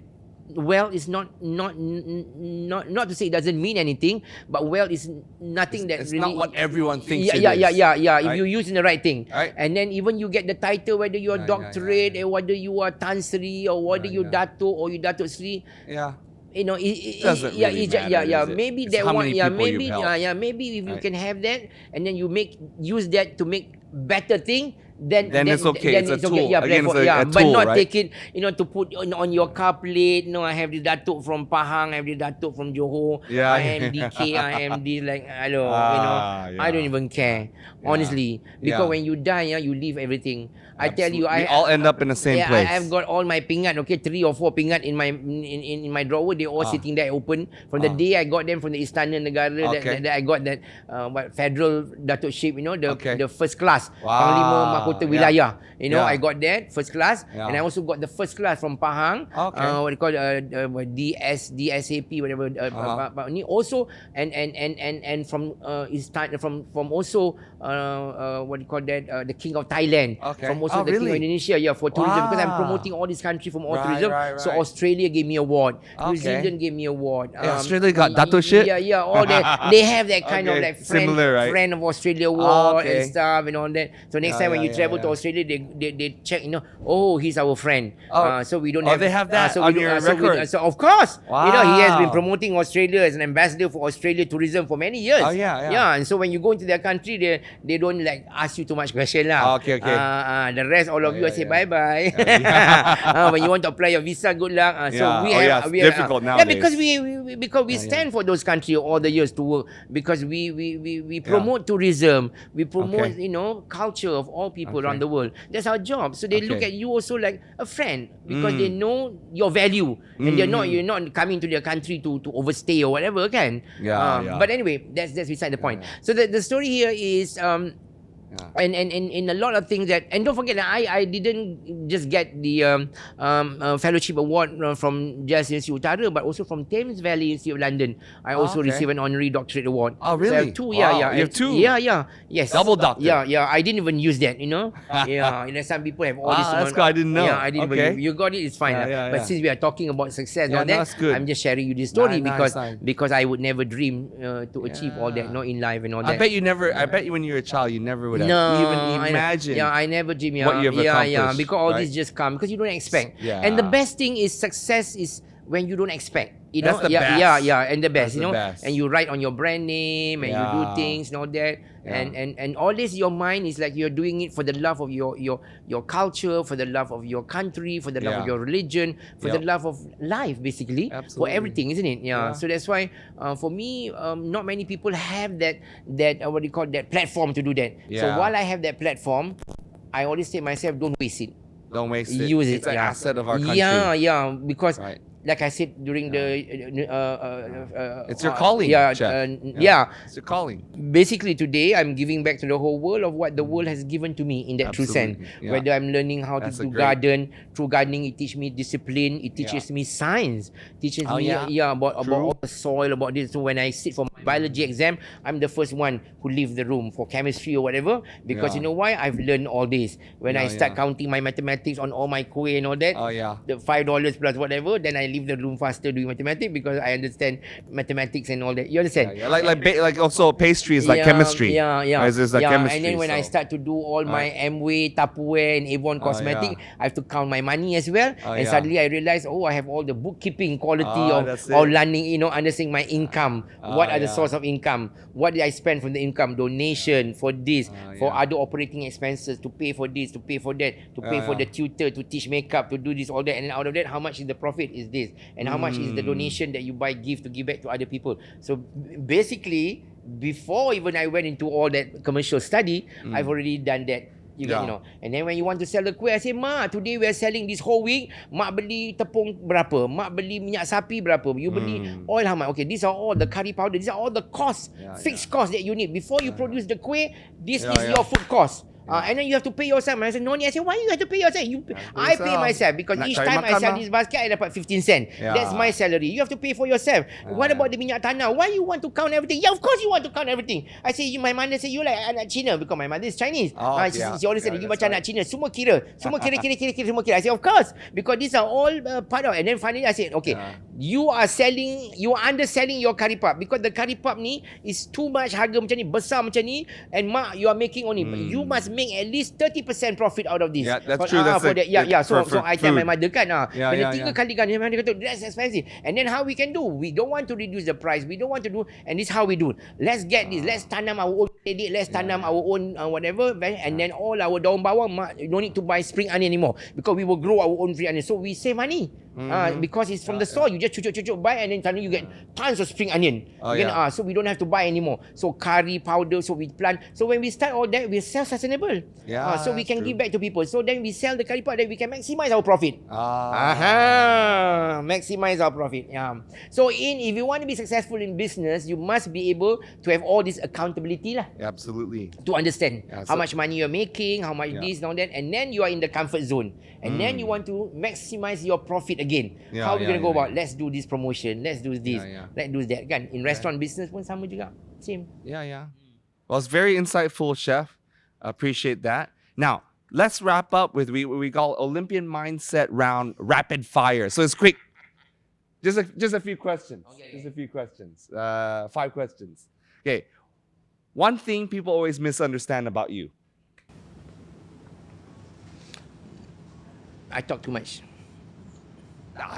wealth is not to say it doesn't mean anything, but wealth is nothing that it's really not what everyone thinks it is. If you use in the right thing. And then even you get the title, whether you're doctorate or whether you are Tan Sri or whether you're Dato or you Dato Sri. It doesn't really matter, maybe it's that how one, many people you've helped. maybe if you can have that, and then you use that to make better thing, then it's okay. It's a tool. Again, it's a but tool, not right? take it, to put on your car plate. I have the Datuk from Pahang, I have the Datuk from Johor. I am DK, I am this, like, hello, I don't even care, honestly, because when you die, you leave everything. I tell you, we all end up in the same place. I've got all my pingat, 3 or 4 pingat in my drawer. They all sitting there open from the day I got them from the Istana Negara. That I got that federal datukship, the first class, Panglima Mahkota Wilayah. I got that first class, and I also got the first class from Pahang. What they call DSAP, whatever. Also, and from also what do you call that? The King of Thailand. From also the King of Indonesia, for tourism, because I'm promoting all these countries from all tourism. So Australia gave me award, New Zealand gave me award. Australia got datukship. All that. They have that kind of like friend of Australia award and stuff and all that. So next time when you travel to Australia, they check, he's our friend. So we don't have. They have that on your record. So of course, he has been promoting Australia as an ambassador for Australia tourism for many years. And so when you go into their country, they don't like ask you too much question lah. The rest, all of you, I say bye bye. When you want to apply your visa, good luck. So we have difficult nowadays. Because we stand for those countries all the years to work, because we promote tourism, we promote culture of all people around the world. That's our job. So they look at you also like a friend, because they know your value, and you're not coming to their country to overstay or whatever, can. But anyway, that's beside the point. So the story here is and in a lot of things that, and don't forget that I didn't just get the fellowship award from just University Utara, but also from Thames Valley Institute of London. I also received an honorary doctorate award. Oh, really? So I have 2. You have 2? Yes. Double doctorate. I didn't even use that. Some people have all this. That's good. I didn't know. I didn't even. You got it. It's fine. But since we are talking about success, that's good. I'm just sharing you this story because I would never dream to achieve all that, in life and all that. I bet you when you were a child, you never would have even imagined. I never dream. What you've accomplished. Because all this just come because you don't expect. And the best thing is success is when you don't expect. That's the best. And the best, Best. and you write on your brand name and you do things and all that, and all this, your mind is like you're doing it for the love of your culture, for the love of your country, for the love of your religion, for the love of life, basically. Absolutely. For everything, isn't it? So that's why for me, not many people have that what do you call that platform to do that. So while I have that platform, I always say myself, don't waste it. Don't waste it. Use it. It's an asset of our country. Because like I said during it's your calling, yeah, Chef. It's your calling. Basically today I'm giving back to the whole world of what the world has given to me in that true sense. Yeah. Whether I'm learning how to do garden, through gardening it teaches me discipline, it teaches me science, teaches me about all the soil, about this. So when I sit for my biology exam, I'm the first one who leave the room for chemistry or whatever, because you know why? I've learned all this. When I start counting my mathematics on all my kuih and all that, the $5 plus whatever, then I leave the room faster doing mathematics because I understand mathematics and all that. You understand? Like also pastries like chemistry. It's like chemistry. And then when I start to do all my Amway, Tupperware and Avon cosmetic, I have to count my money as well. And suddenly I realize, I have all the bookkeeping quality of learning, understanding my income. What are the source of income? What did I spend from the income? Donation for this, for other operating expenses, to pay for this, to pay for that, to pay for the tutor, to teach makeup, to do this, all that. And then out of that, how much is the profit is this? And how much is the donation that you buy gift to give back to other people? So basically, before even I went into all that commercial study, I've already done that. You know. And then when you want to sell the kuih, I say, Ma, today we are selling this whole week. Mak beli tepung berapa? Mak beli minyak sapi berapa? You beli oil how much? Okay, these are all the curry powder. These are all the costs, fixed costs that you need. Before you produce the kuih, this is your food cost. And then you have to pay yourself. And I said, no need. I said, why you have to pay yourself? I pay myself because each time I sell this basket, I dapat 15 cents. That's my salary. You have to pay for yourself. What about the minyak tanah? Why you want to count everything? Yeah, of course you want to count everything. I say, my mother say, you like anak Cina because my mother is Chinese. She always said, you macam anak Cina. Semua kira. Semua kira. I say, of course. Because these are all part of it. And then finally I said, okay, you are underselling your curry puff because the curry puff ni is too much harga macam ni, besar macam ni, and mak, you are making only. You must make at least 30% profit out of this. Yeah, that's true. That's for that. So I tell my mother kan, yeah. 3 kali kan, my mother kata, that's expensive. And then how we can do? We don't want to reduce the price. We don't want to do, and this is how we do. Let's get this. Let's tanam our own credit. Let's tanam our own whatever, and then all our daun bawang, don't need to buy spring onion anymore because we will grow our own spring onion. So we save money. Because it's from the store, you just chucuk buy, and then suddenly you get tons of spring onion. So we don't have to buy anymore. So curry powder, so we plant. So when we start all that, we self-sustainable. So we can give back to people. So then we sell the curry powder, we can maximize our profit. Maximize our profit. So if you want to be successful in business, you must be able to have all this accountability lah. Absolutely. To understand how much money you're making, how much this and all that, and then you are in the comfort zone. And then you want to maximize your profit again. How are we going to go about? Let's do this promotion. Let's do this. Let's do that. Kan? In restaurant business pun sama juga. Same. Well, it's very insightful, Chef. Appreciate that. Now, let's wrap up with what we call Olympian Mindset round rapid fire. So it's quick. Just a few questions. Just a few questions. 5 questions. Okay. One thing people always misunderstand about you. I talk too much.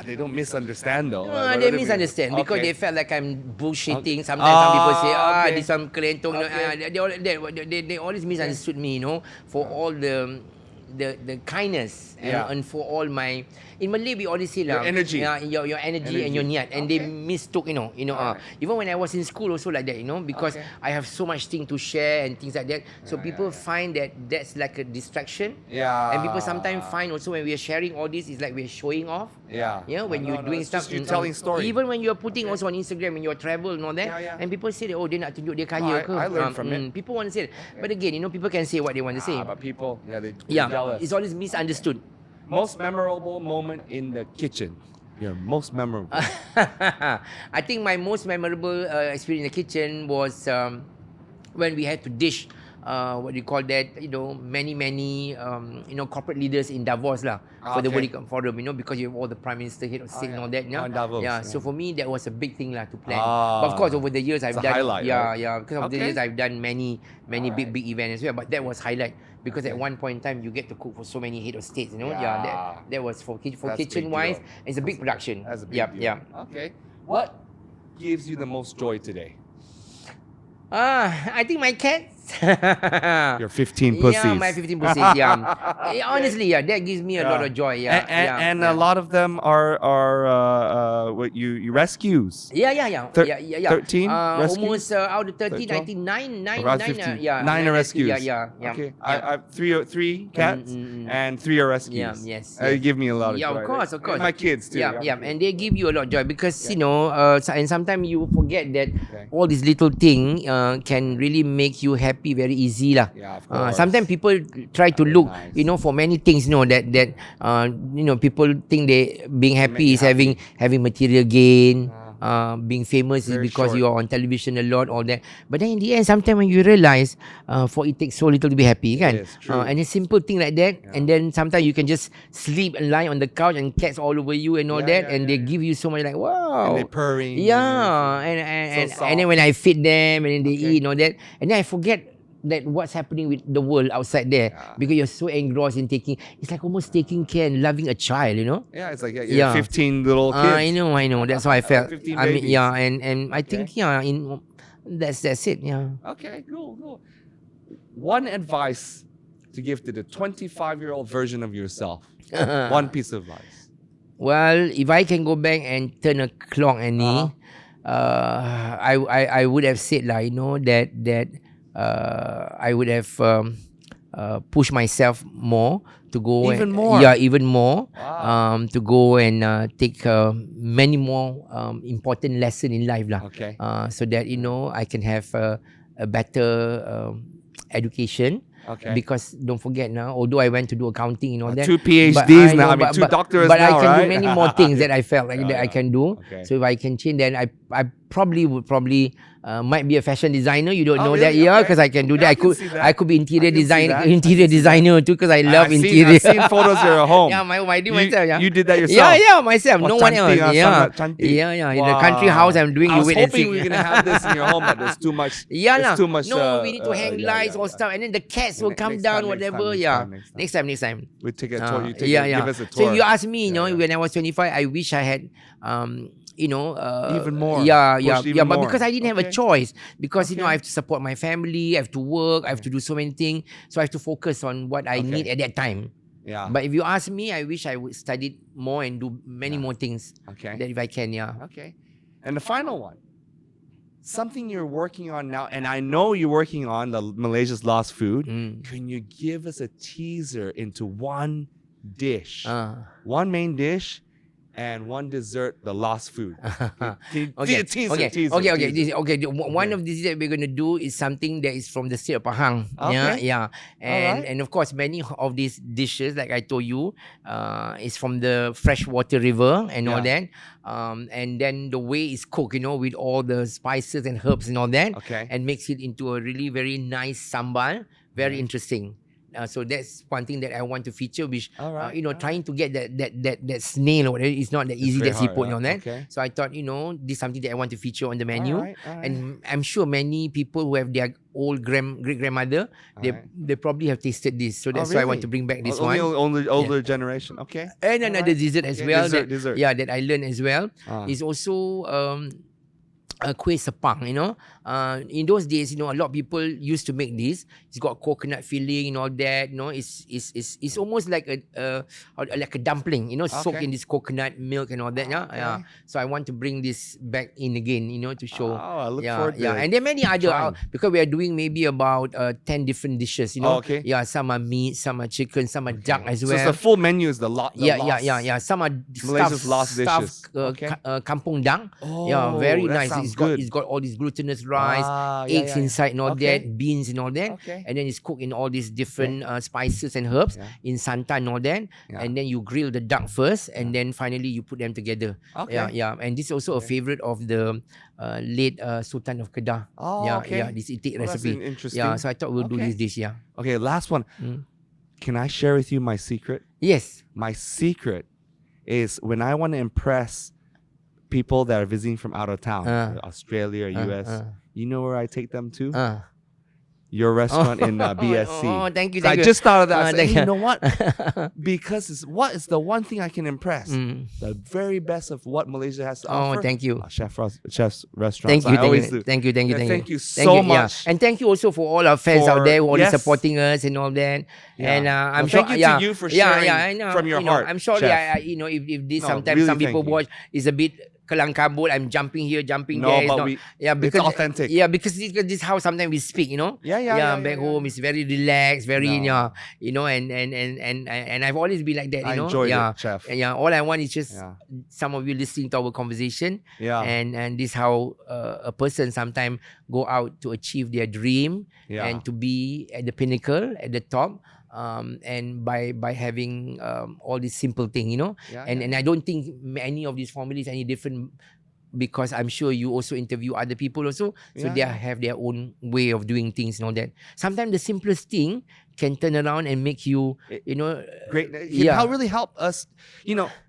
They don't misunderstand though. They misunderstand because they felt like I'm bullshitting. Sometimes some people say, this one kelentong. They always misunderstood me, for all the kindness and for all my. In Malay, we always say your energy, your energy and your niat, and they mistook, Even when I was in school, also like that, because I have so much thing to share and things like that. So people find that that's like a distraction. And people sometimes find also when we are sharing all this, it's like we're showing off. When you're doing stuff, you're telling stories. Even when you're putting also on Instagram in your travel and all that, and people say that, dia nak tunjuk dia kaya ke. I learned from it. People want to say that. But again, people can say what they want to say. But people, they're jealous. It's always misunderstood. Most memorable moment in the kitchen. Your most memorable. I think my most memorable experience in the kitchen was when we had to dish what do you call that? Many corporate leaders in Davos lah for the World Economic Forum. Because you have all the prime minister, head of state, and all that. Davos. So for me, that was a big thing lah to plan. But of course, over the years I've done. Highlight, because of the years I've done many big events as well. But that was highlight. Because at one point in time, you get to cook for so many head of states, that was for kitchen wise. It's a big production. That's a big deal. Okay. What gives you the most joy today? I think my cats. Your 15 pussies. Yeah, my 15 pussies. Yeah. Honestly, yeah, that gives me a lot of joy. Yeah, and a lot of them are what you rescues. Yeah. 13 rescues? Almost out of 13, I 12? think nine. Around 15. 9 are rescues. Yeah. Okay. I have three cats and 3 are rescues. Yeah, yes. You give me a lot of joy. Yeah, of course. And my kids too. Yeah, and they give you a lot of joy because and sometimes you forget that all these little thing can really make you happy very easy lah. Yeah, of course. Sometimes people try to look, nice. for many things, that people think they being happy is having material gain. Being famous is because you are on television a lot, all that. But then in the end, sometimes when you realize, for it takes so little to be happy, kan? Yes, true. And a simple thing like that, and then sometimes you can just sleep and lie on the couch and cats all over you and all that, and they give you so much like wow. And they purring. Yeah, and then when I feed them and then they eat and all that, and then I forget that what's happening with the world outside there because you're so engrossed in it's like almost taking care and loving a child, Yeah, it's like 15 little kids. I know. That's how I felt. 15 I mean, babies. yeah, and I think that's it. Yeah. Okay, cool. One advice to give to the 25-year-old version of yourself. One piece of advice. Well, if I can go back and turn a clock, Annie, I would have said that I would have pushed myself more to go even more. Yeah, even more. Wow. To go and take many more important lesson in life lah. Okay. So that I can have a better education. Okay. Because don't forget now, although I went to do accounting and all that, 2 PhDs now. I mean, 2 doctors but now, I can right? do many more things that I felt like that I can do. Okay. So if I can change, then I would might be a fashion designer. You don't know that, really? because I can do that. I could be interior designer too, because I love interior. I've seen photos of your home. Yeah, I do myself. Yeah, you did that yourself. Yeah, myself. No one else. Cantik. Yeah. In the country house, I'm doing. I was you wait and hoping see. we were gonna have this in your home, but there's too much. Yeah, there's too much. No, we need to hang lights or stuff, and then the cats will come down, whatever. Next time. We take a tour. You give us a tour. So if you ask me, when I was 25, I wish I had, even more. But because I didn't have a choice, because I have to support my family, I have to work, I have to do so many things, so I have to focus on what I need at that time. Yeah. But if you ask me, I wish I would study more and do many more things. Okay. That if I can, Okay. And the final one. Something you're working on now, and I know you're working on the Malaysia's Lost Food. Can you give us a teaser into one dish? One main dish and one dessert, the Lost Food. Okay. One of these that we're going to do is something that is from the state of Pahang. Okay. Yeah. And of course, many of these dishes, like I told you, is from the freshwater river and all that. And then the way it's cooked, with all the spices and herbs and all that. Okay. And makes it into a really very nice sambal. Very interesting. So that's one thing that I want to feature, which trying to get that snail or whatever is not that easy that siput and all that. Okay. So I thought, this is something that I want to feature on the menu. All right. And I'm sure many people who have their old great grandmother, they probably have tasted this. So that's why I want to bring back this one. Older generation. Okay. And another dessert as well. Dessert. Yeah, that I learned as well. Is also kuih sepang, in those days, a lot of people used to make this. It's got coconut filling and all that. It's almost like a dumpling, soaked in this coconut milk and all that. Yeah. So I want to bring this back in again, to show. I look forward to it. And there are many other because we are doing maybe about 10 different dishes. Okay. Yeah, some are meat, some are chicken, some are duck as well. So the full menu is the lot. Yeah. Some are Malaysia's lost dishes. Kampung duck. Yeah, very nice. It's got all these glutinous rice, eggs inside and all that, beans and all that. Okay. And then it's cooked in all these different spices and herbs in santan and all that. And then you grill the duck first, and then finally you put them together. Okay. Yeah. And this is also a favorite of the late Sultan of Kedah. This itik recipe. That's interesting. Yeah, so I thought we'll do this dish. Yeah. Okay, last one. Can I share with you my secret? Yes. My secret is when I want to impress people that are visiting from out of town, Australia or US, you know where I take them to? your restaurant in BSC. Thank you, So thank I you. just thought of that. I said, thank hey, you you. know what? Because what is the one thing I can impress? The very best of what Malaysia has to offer. Thank you. Chef's restaurants. Thank you, I always do. thank you. Thank you Thank so you, much. And thank you also for all our fans out there who always Yes. supporting us and all that. Yeah. And I'm Well, sure. thank you to you for sharing I know, from your you know, heart, I'm sorry. Chef. If this No, sometimes really some people thank you. watch is a bit kelang kabut. I'm jumping here, jumping No, there. It's but not, it's because authentic. Yeah, because this how sometimes we speak. Yeah, back home it's very relaxed, very No. and I've always been like that. I enjoyed it, Chef. Yeah. All I want is just Yeah. some of you listening to our conversation. Yeah. And this how a person sometimes go out to achieve their dream Yeah. and to be at the pinnacle, at the top. And by having all these simple thing, Yeah, and I don't think any of these formulas any different, because I'm sure you also interview other people also, so Yeah, they yeah. have their own way of doing things and all that. Sometimes the simplest thing can turn around and make you, Great. It yeah. can really help us.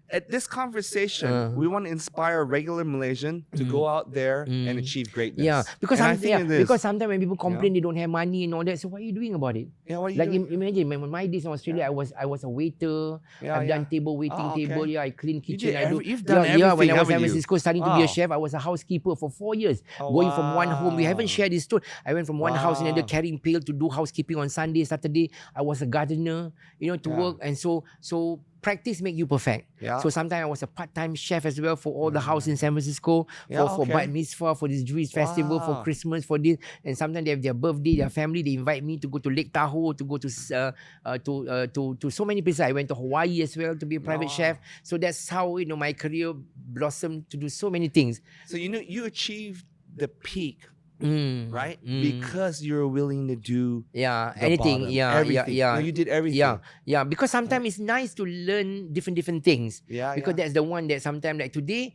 At this conversation, we want to inspire a regular Malaysian to go out there and achieve greatness. Yeah, because And I think it is. because sometimes when people complain they don't have money and all that, so what are you doing about it? Yeah, what are you Like doing? imagine when my days in Australia, I was a waiter. Yeah, I've done table waiting Oh, okay. table. Yeah, I clean kitchen. You've done When everything, I was haven't in San you? Francisco studying to be a Wow. chef, I was a housekeeper for 4 years. Oh, Going from one home, we haven't wow. shared this story. I went from one house in another, Wow. carrying pail to do housekeeping on Sunday, Saturday. I was a gardener, to Yeah. work, and so practice make you perfect. Yeah. So sometimes I was a part-time chef as well for all the house in San Francisco, for Bat Mitzvah, for this Jewish festival, for Wow. Christmas, for this. And sometimes they have their birthday, their family, they invite me to go to Lake Tahoe, to go to so many places. I went to Hawaii as well to be a private Wow. chef. So that's how my career blossomed to do so many things. So you achieved the peak, Mm, right? mm. Because you're willing to do Yeah, the anything. bottom, Yeah, everything. yeah. No, you did everything. Yeah. Because sometimes it's nice to learn different things. Yeah, Because yeah. that's the one that sometimes, like today,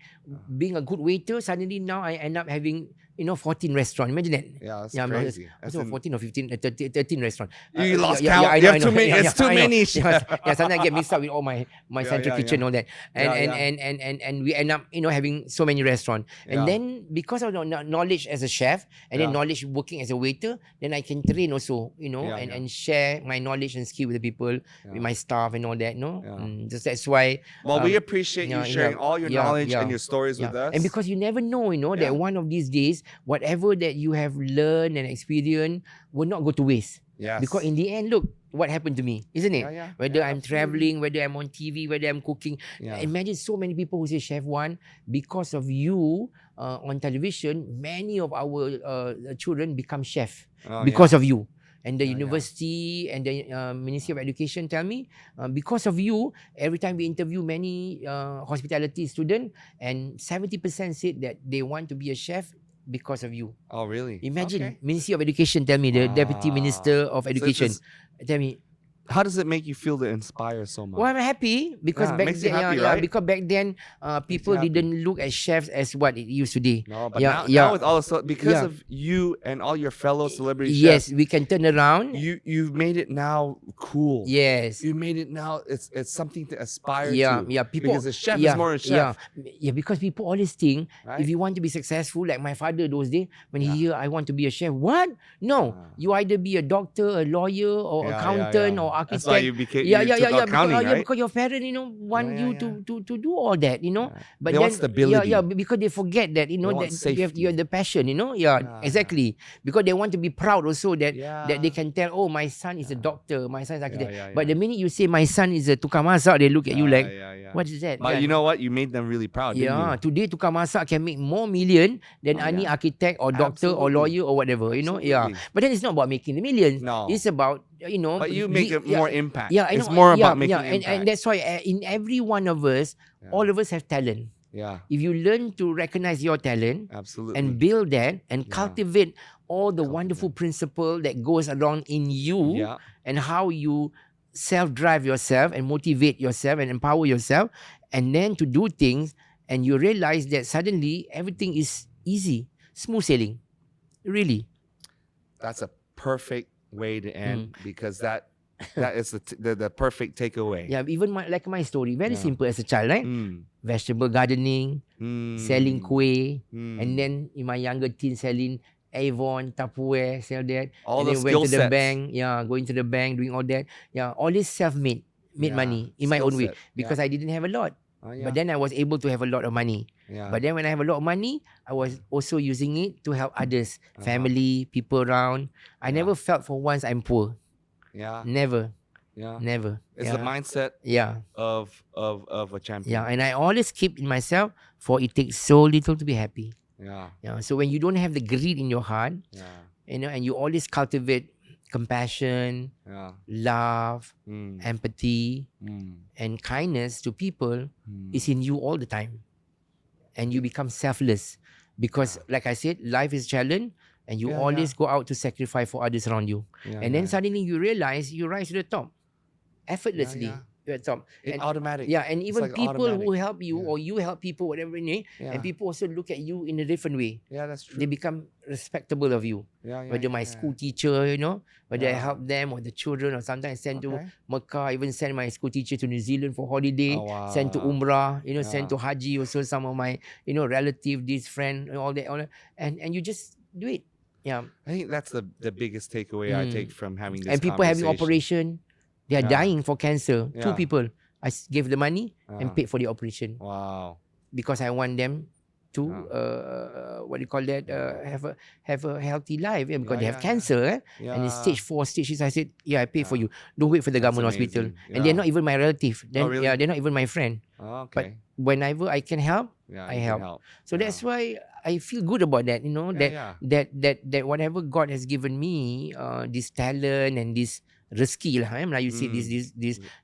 being a good waiter, suddenly now I end up having 14 restaurants. Imagine that. Yeah, that's Yeah, crazy. That's 14 or 15, 13 restaurants. You lost count. I You know, have too many. It's too I know. many. Yeah, sometimes I get mixed up with all my central kitchen and all that. And we end up, having so many restaurants. And Yeah. then because of the knowledge as a chef and then Yeah. knowledge working as a waiter, then I can train also, and share my knowledge and skill with the people, with my staff and all that, Yeah. Just that's why. Well, we appreciate you sharing all your knowledge and your stories with us. And because you never know, that one of these days, whatever that you have learned and experienced will not go to waste. Yes. Because in the end, look what happened to me, isn't it? Yeah, Whether yeah, I'm absolutely. traveling, whether I'm on TV, whether I'm cooking. Yeah. Imagine so many people who say, Chef Wan, because of you on television, many of our children become chef Oh, because of you. And the Yeah, university and the Ministry of Education tell me, because of you, every time we interview many hospitality students, and 70% said that they want to be a chef because of you. Oh, really? Imagine, Okay. Ministry of Education tell me, the Deputy Minister of So Education this- tell me, How does it make you feel to inspire so much? well, I'm happy because Yeah, it back makes you then, happy, right? because back then, people happy. didn't look at chefs as what it used to be. No, but Yeah, now with all the because Yeah. of you and all your fellow celebrity Yes, chefs, we can turn around. you've made it now cool. Yes. You made it now. It's something to aspire Yeah, to. yeah. People, Because a chef yeah, is more a chef. Yeah, because people always think Right? if you want to be successful, like my father those days, when Yeah. he hear I want to be a chef, what? No, you either be a doctor, a lawyer, or accountant, or architect. That's why you became Yeah. accounting, Because, right? because your parents, want Yeah, you yeah. to do all that, Yeah. But They then, want stability. Yeah, because they forget that, want that safety. you have the passion, Yeah, exactly. Because they want to be proud also that that they Yeah. can tell, oh, my son is a doctor, my son is architect. yeah, But yeah. the minute you say my son is a tukang masak, they look at you like, yeah. what is that? But you know what? You made them really proud, didn't Yeah, you? today tukang masak can make more million than Oh, any yeah. architect or doctor or Absolutely. lawyer or whatever, Yeah. Absolutely. But then it's not about making the millions. No. It's about, But you make it more impact. Yeah, I It's know, more about making and impact. that's why in every one of us, Yeah. all of us have talent. Yeah, If you learn to recognize your talent absolutely. and build that and Yeah. cultivate all the wonderful principle that goes along in you yeah, and how you self-drive yourself and motivate yourself and empower yourself, and then to do things, and you realize that suddenly everything is easy, smooth sailing. Really. that's a perfect way to end because that is the perfect takeaway. Yeah, even like my story, very Yeah. simple as a child, right? Mm. Vegetable gardening, Mm. selling kueh, Mm. and then in my younger teen selling Avon, Tupperware, sell that. All And the then went skill to the sets. bank. Yeah, going to the bank, doing all that. Yeah, all this self-made, made money in my skill own way set. because I didn't have a lot. Oh, But then I was able to have a lot of money. yeah. But then when I have a lot of money, I was also using it to help others, family, people around. I never felt for once I'm poor. Yeah. Never. Yeah. Never. It's the mindset Yeah. of a champion. Yeah. And I always keep in myself, for it takes so little to be happy. Yeah. Yeah. So when you don't have the greed in your heart, Yeah. and you always cultivate compassion, Yeah. love, Mm. empathy, Mm. and kindness to people, Mm. is in you all the time. And you become selfless. Because like I said, life is challenge, and you always go out to sacrifice for others around you. Yeah, And then suddenly you realize you rise to the top effortlessly. You're at top. It's automatic. Yeah, and It's even like people who automatic. help you, or you help people, whatever it is, and people also look at you in a different way. Yeah, that's true. They become respectable of you. Yeah, Whether my school teacher, whether I Yeah. help them, or the children, or sometimes I send to Okay. Mecca, even send my school teacher to New Zealand for holiday, Oh, wow. send to Umrah, send Yeah. to Haji, also some of my, relative, this friend, all that. And you just do it. Yeah. I think that's the biggest takeaway I take from having this And people having conversation. operation, they are Yeah. dying for cancer. Two Yeah. people. I gave the money and paid for the operation Wow. because I want them to what do you call that? Have a healthy life. Yeah, because they have cancer. And in stage 4 stages, I said, I pay for you. Don't wait for the That's government hospital. amazing. And they're not even my relative. Then really? they're not even my friend. Oh, But okay. whenever I can help, I you can help. So that's why I feel good about that. That whatever God has given me, this talent and this rezeki lah, like you say, this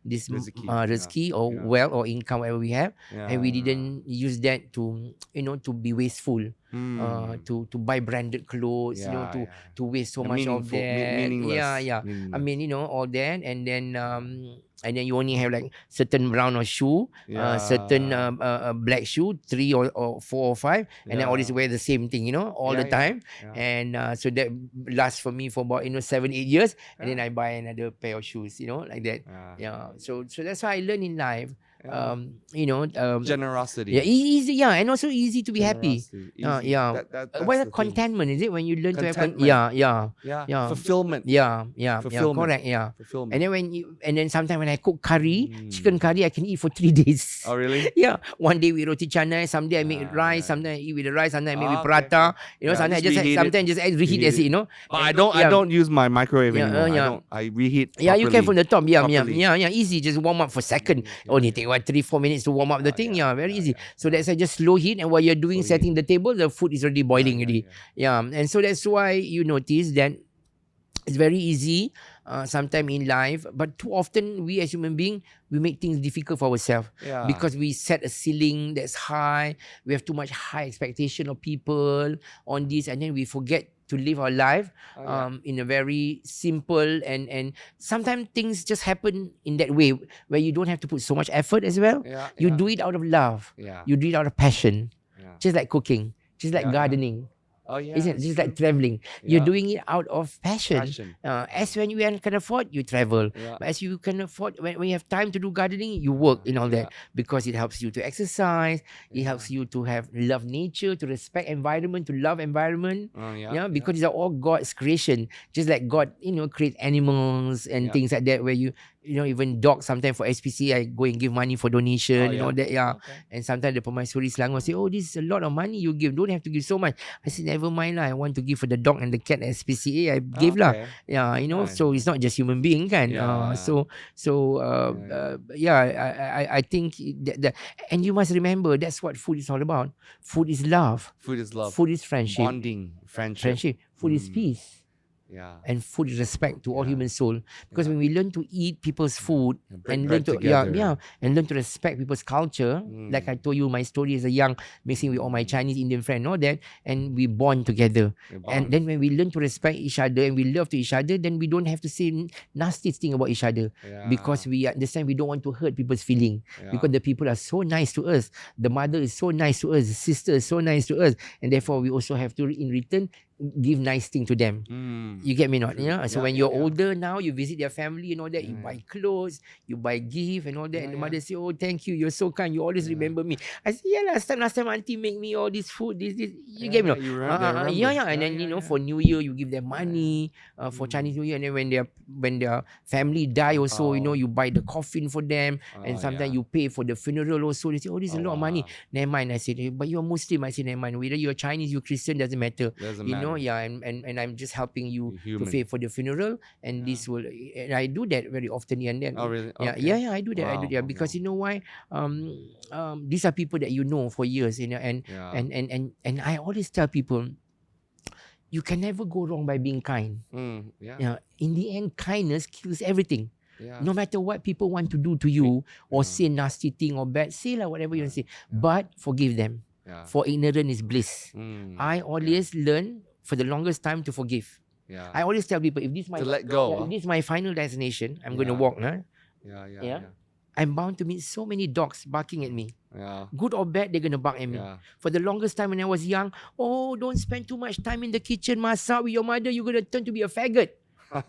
Rezeki, rezeki or wealth or income whatever we have, and we didn't use that to to be wasteful, to buy branded clothes, to waste so much of that. Meaningless. I mean, all that, and then you only have like certain brown or shoe, certain black shoe, 3 or 4 or 5, and then always wear the same thing, all the time. And so that lasts for me for about 7-8 years, and then I buy another pair of shoes, like that. So that's how I learn in life. Generosity. Yeah, easy. Yeah, and also easy to be happy. Easy. That's What the contentment is it when you learn to have Contentment. Fulfillment. Fulfillment. Correct. Fulfillment. And then sometimes when I cook curry, chicken curry, I can eat for 3 days. Oh, really? Yeah. One day with roti canai, someday I make rice, sometimes I eat with the rice, sometimes I make with paratha. Sometimes just reheat as it. But I don't use my microwave anymore. I reheat. You can from the top. Properly. Easy. Just warm up for second. Only take 3-4 minutes to warm up the thing. Very easy. So that's just slow heat, and while you're doing setting the table, the food is already boiling already. And so that's why you notice that it's very easy sometime in life, but too often we as human beings, we make things difficult for ourselves because we set a ceiling that's high. We have too much high expectation of people on this, and then we forget to live our life in a very simple and sometimes things just happen in that way where you don't have to put so much effort as well. You do it out of love. You do it out of passion. Just like cooking, just like gardening. Oh, yeah. Isn't it? Just like traveling. You're doing it out of passion. As when you can afford, you travel. But as you can afford, when you have time to do gardening, you work in all that because it helps you to exercise. It helps you to love nature, to respect environment, to love environment. Because these are all God's creation. Just like God, create animals and things like that where even dogs sometimes for SPC, I go and give money for donation and all that. And sometimes the Permaisuri Selangor say, this is a lot of money you give. Don't have to give so much. I said, never mind lah. I want to give for the dog and the cat at SPCA. I give lah. So it's not just human being kan. I think that, and you must remember that's what food is all about. Food is love. Food is love. Food is friendship. Bonding. Friendship. Food is peace. And food is respect to all human soul. Because when we learn to eat people's food and learn to and learn to respect people's culture, like I told you my story as a young mixing with all my Chinese Indian friends, all that, and we bond together. And then when we learn to respect each other and we love to each other, then we don't have to say nasty thing about each other because we understand we don't want to hurt people's feeling. Because the people are so nice to us, the mother is so nice to us, the sister is so nice to us, and therefore we also have to in return give nice thing to them. You get me not? True. You know? So Yeah, when yeah, you're yeah. older now, you visit their family and all that, you Yeah, buy clothes, you buy gift and all that. Yeah, And the yeah. mother say, oh, thank you, you're so kind, you always Yeah. remember me. I say, yeah, last time auntie make me all this food, this. You Yeah, get me yeah, not? you remember, they remember. Yeah. And Yeah, then, yeah, yeah. for New Year, you give them Yeah. money, for Chinese New Year. And then when their family die also, you buy the coffin for them. And sometimes you pay for the funeral also. They say, oh, this is a lot of money. Never mind. I said, but you're Muslim. I said, never mind. Whether you're Chinese, you're Christian, doesn't matter. Doesn't You know, matter. yeah. And I'm just helping you You're to human. pay for the funeral. And this will, and I do that very often here and then. Oh, really? Yeah, Okay. yeah, I do that. I do Wow. that because you know why? These are people that you know for years, you know, and I always tell people, you can never go wrong by being kind. Yeah. Yeah. In the end, kindness kills everything. Yeah. No matter what people want to do to you or say nasty thing or bad, say like whatever you want to say, but forgive them. Yeah. For ignorance is bliss. I always learn for the longest time to forgive. Yeah. I always tell people, if this is my To let go. if this is my final destination, I'm going to Yeah. walk. Huh? Yeah. I'm bound to meet so many dogs barking at me. Yeah. Good or bad, they're going to bark at me. Yeah. For the longest time when I was young, oh, don't spend too much time in the kitchen, masak with your mother, you're going to turn to be a faggot.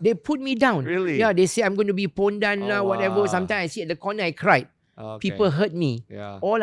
They put me down. Really? Yeah, they say I'm going to be pondan lah, whatever. wow. Sometimes I sit at the corner, I cried. Okay. People hurt me. Yeah. All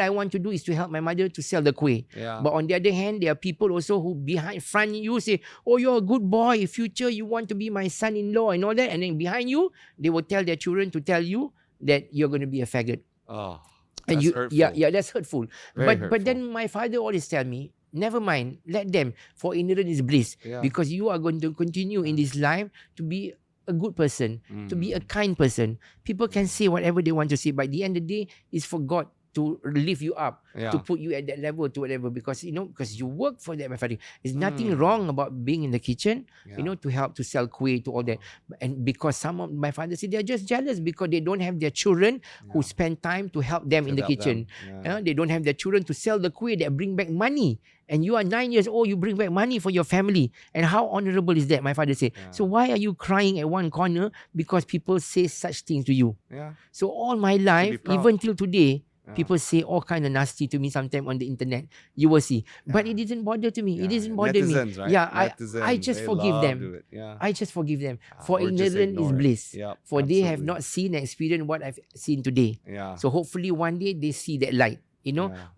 I want to do is to help my mother to sell the kuih. Yeah. But on the other hand, there are people also who front you say, oh, you're a good boy. Future, you want to be my son-in-law and all that. And then behind you, they will tell their children to tell you that you're going to be a faggot. Oh, And that's hurtful. Yeah, that's hurtful. Very But then my father always tell me, never mind, let them. For ignorance is bliss. Yeah. Because you are going to continue in this life to be a good person, to be a kind person. People can say whatever they want to say, but at the end of the day, it's for God to lift you up, to put you at that level to whatever, because because you work for that, my father. There's nothing wrong about being in the kitchen, to help to sell kuih, to all that. And because some of my father said they're just jealous because they don't have their children who spend time to help them in the kitchen. They don't have their children to sell the kuih that bring back money. And you are 9 years old, you bring back money for your family. And how honorable is that, my father said. So why are you crying at one corner because people say such things to you? So all my life, even till today, people say all kind of nasty to me sometimes on the internet. You will see. But it didn't bother to me. It didn't bother Netizens, me. right? Yeah, Netizens, I just they forgive love them. to do it. Yeah. I just forgive them. For Or just ignorance is ignore it. bliss. Yep, For they have absolutely. not seen and experienced what I've seen today. Yeah. So hopefully one day they see that light.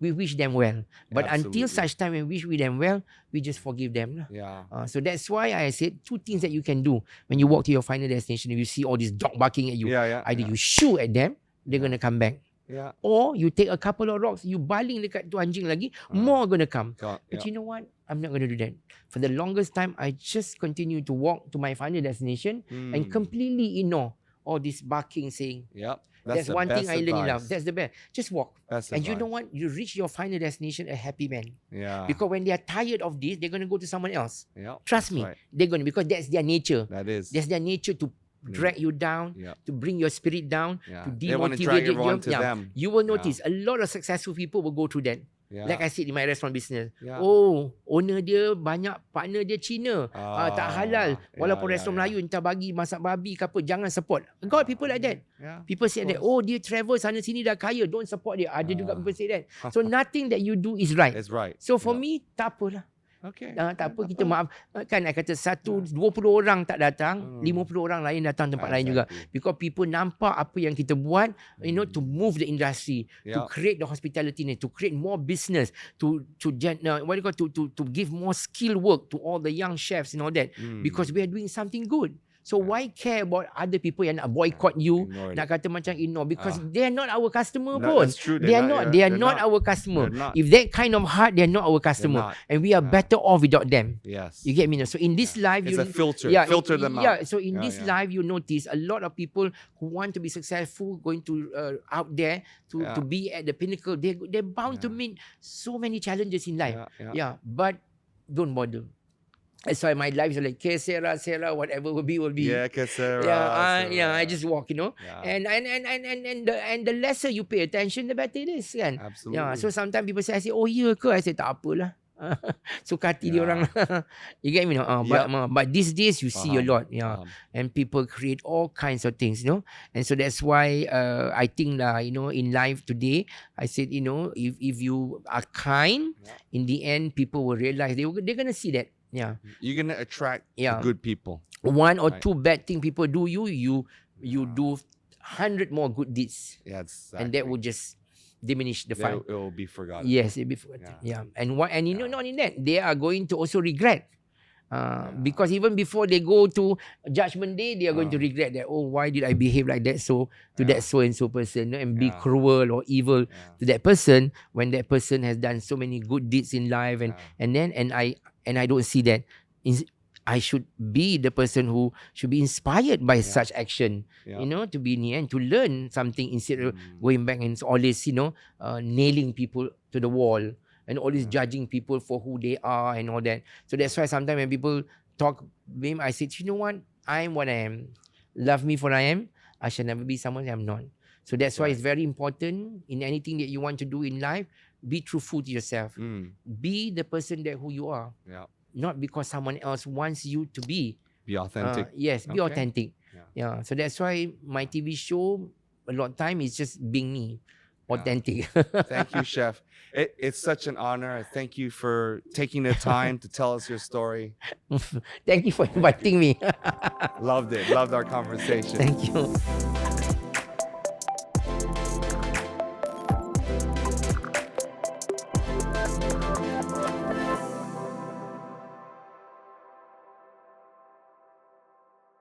We wish them well. But until Absolutely. such time we wish them well, we just forgive them. Yeah. So that's why I said two things that you can do when you walk to your final destination. If you see all this dog barking at you, either you shoo at them, they're going to come back. Yeah. Or you take a couple of rocks, you baling dekat tu anjing lagi, more going to come. But you know what? I'm not going to do that. For the longest time, I just continue to walk to my final destination and completely ignore all this barking saying. Yep. That's the one thing best I learned in life. advice. That's the best. Just walk. Best And you know advice. what? You reach your final destination a happy man. Yeah. Because when they are tired of this, they're going to go to someone else. Yep, Trust that's me. right. They're going to, because that's their nature. That is. That's their nature to drag you down, Yep. to bring your spirit down, Yeah. to They want to demotivate drag you. everyone to them. You will notice a lot of successful people will go through that. Yeah. Like I said in my restaurant business. Yeah. Oh, owner dia banyak, partner dia Cina. Tak halal. Walaupun yeah, restoran yeah. Melayu entah bagi masak babi ke apa, jangan support. Got people like that. Yeah. People say that, oh dia travel sana sini dah kaya, don't support dia. Ada juga people say that. So nothing that you do is right. It's right. So for Yep. me, tak apalah. Okay. Tak apa, kita maaf. Kan I kata 20 orang tak datang, 50 orang lain datang tempat lain juga. Because people nampak apa yang kita buat, to move the industry, to create the hospitality, to create more business, to give more skill work to all the young chefs and all that. Because we are doing something good. So why care about other people yang nak boycott you, Ignore it. nak kata macam ignore, because they are not our customer No, pun. that's true. They are not our customer. They're not. If that kind of heart, they are not our customer. not. And we are better off without them. Yes. You get me now? So in this life, It's a filter. Yeah, Filter them Yeah, out. so in this life, you notice a lot of people who want to be successful, going to out there to be at the pinnacle. They're bound to meet so many challenges in life. Yeah. But don't bother. That's why my life is like, Sarah, whatever will be. Yeah, Sarah. I just walk, Yeah. And the lesser you pay attention, the better it is, kan? Absolutely. Yeah, so sometimes people say, oh, yeah ke? I say, tak apalah. Suka hati dia orang. You get me? No? But these days you see a lot, and people create all kinds of things, and so that's why I think in life today, I said, if you are kind, in the end people will realize they're gonna see that. Yeah, you're gonna attract the good people. One or two bad thing people do, you do 100 more good deeds. Yeah, exactly. And that will just diminish the fun. It will be forgotten. Yes, it'll be forgotten. Yeah. And not only that, they are going to also regret. Because even before they go to Judgment Day, they are going to regret that, why did I behave like that to that so-and-so person, and be cruel or evil to that person, when that person has done so many good deeds in life, and I don't see that. I should be the person who should be inspired by such action, to be in the end, to learn something, instead of going back and always, nailing people to the wall, and always judging people for who they are and all that. So that's why sometimes when people talk with him, I say, you know what? I am what I am. Love me for I am. I shall never be someone I'm not. So that's why it's very important in anything that you want to do in life, be truthful to yourself. Be the person that who you are. Yeah. Not because someone else wants you to be. Be authentic. Yes, be authentic. Yeah. So that's why my TV show, a lot of time, is just being me. Authentic. Thank you, Chef. It's such an honor. Thank you for taking the time to tell us your story. Thank you for inviting me. Loved it. Loved our conversation. Thank you.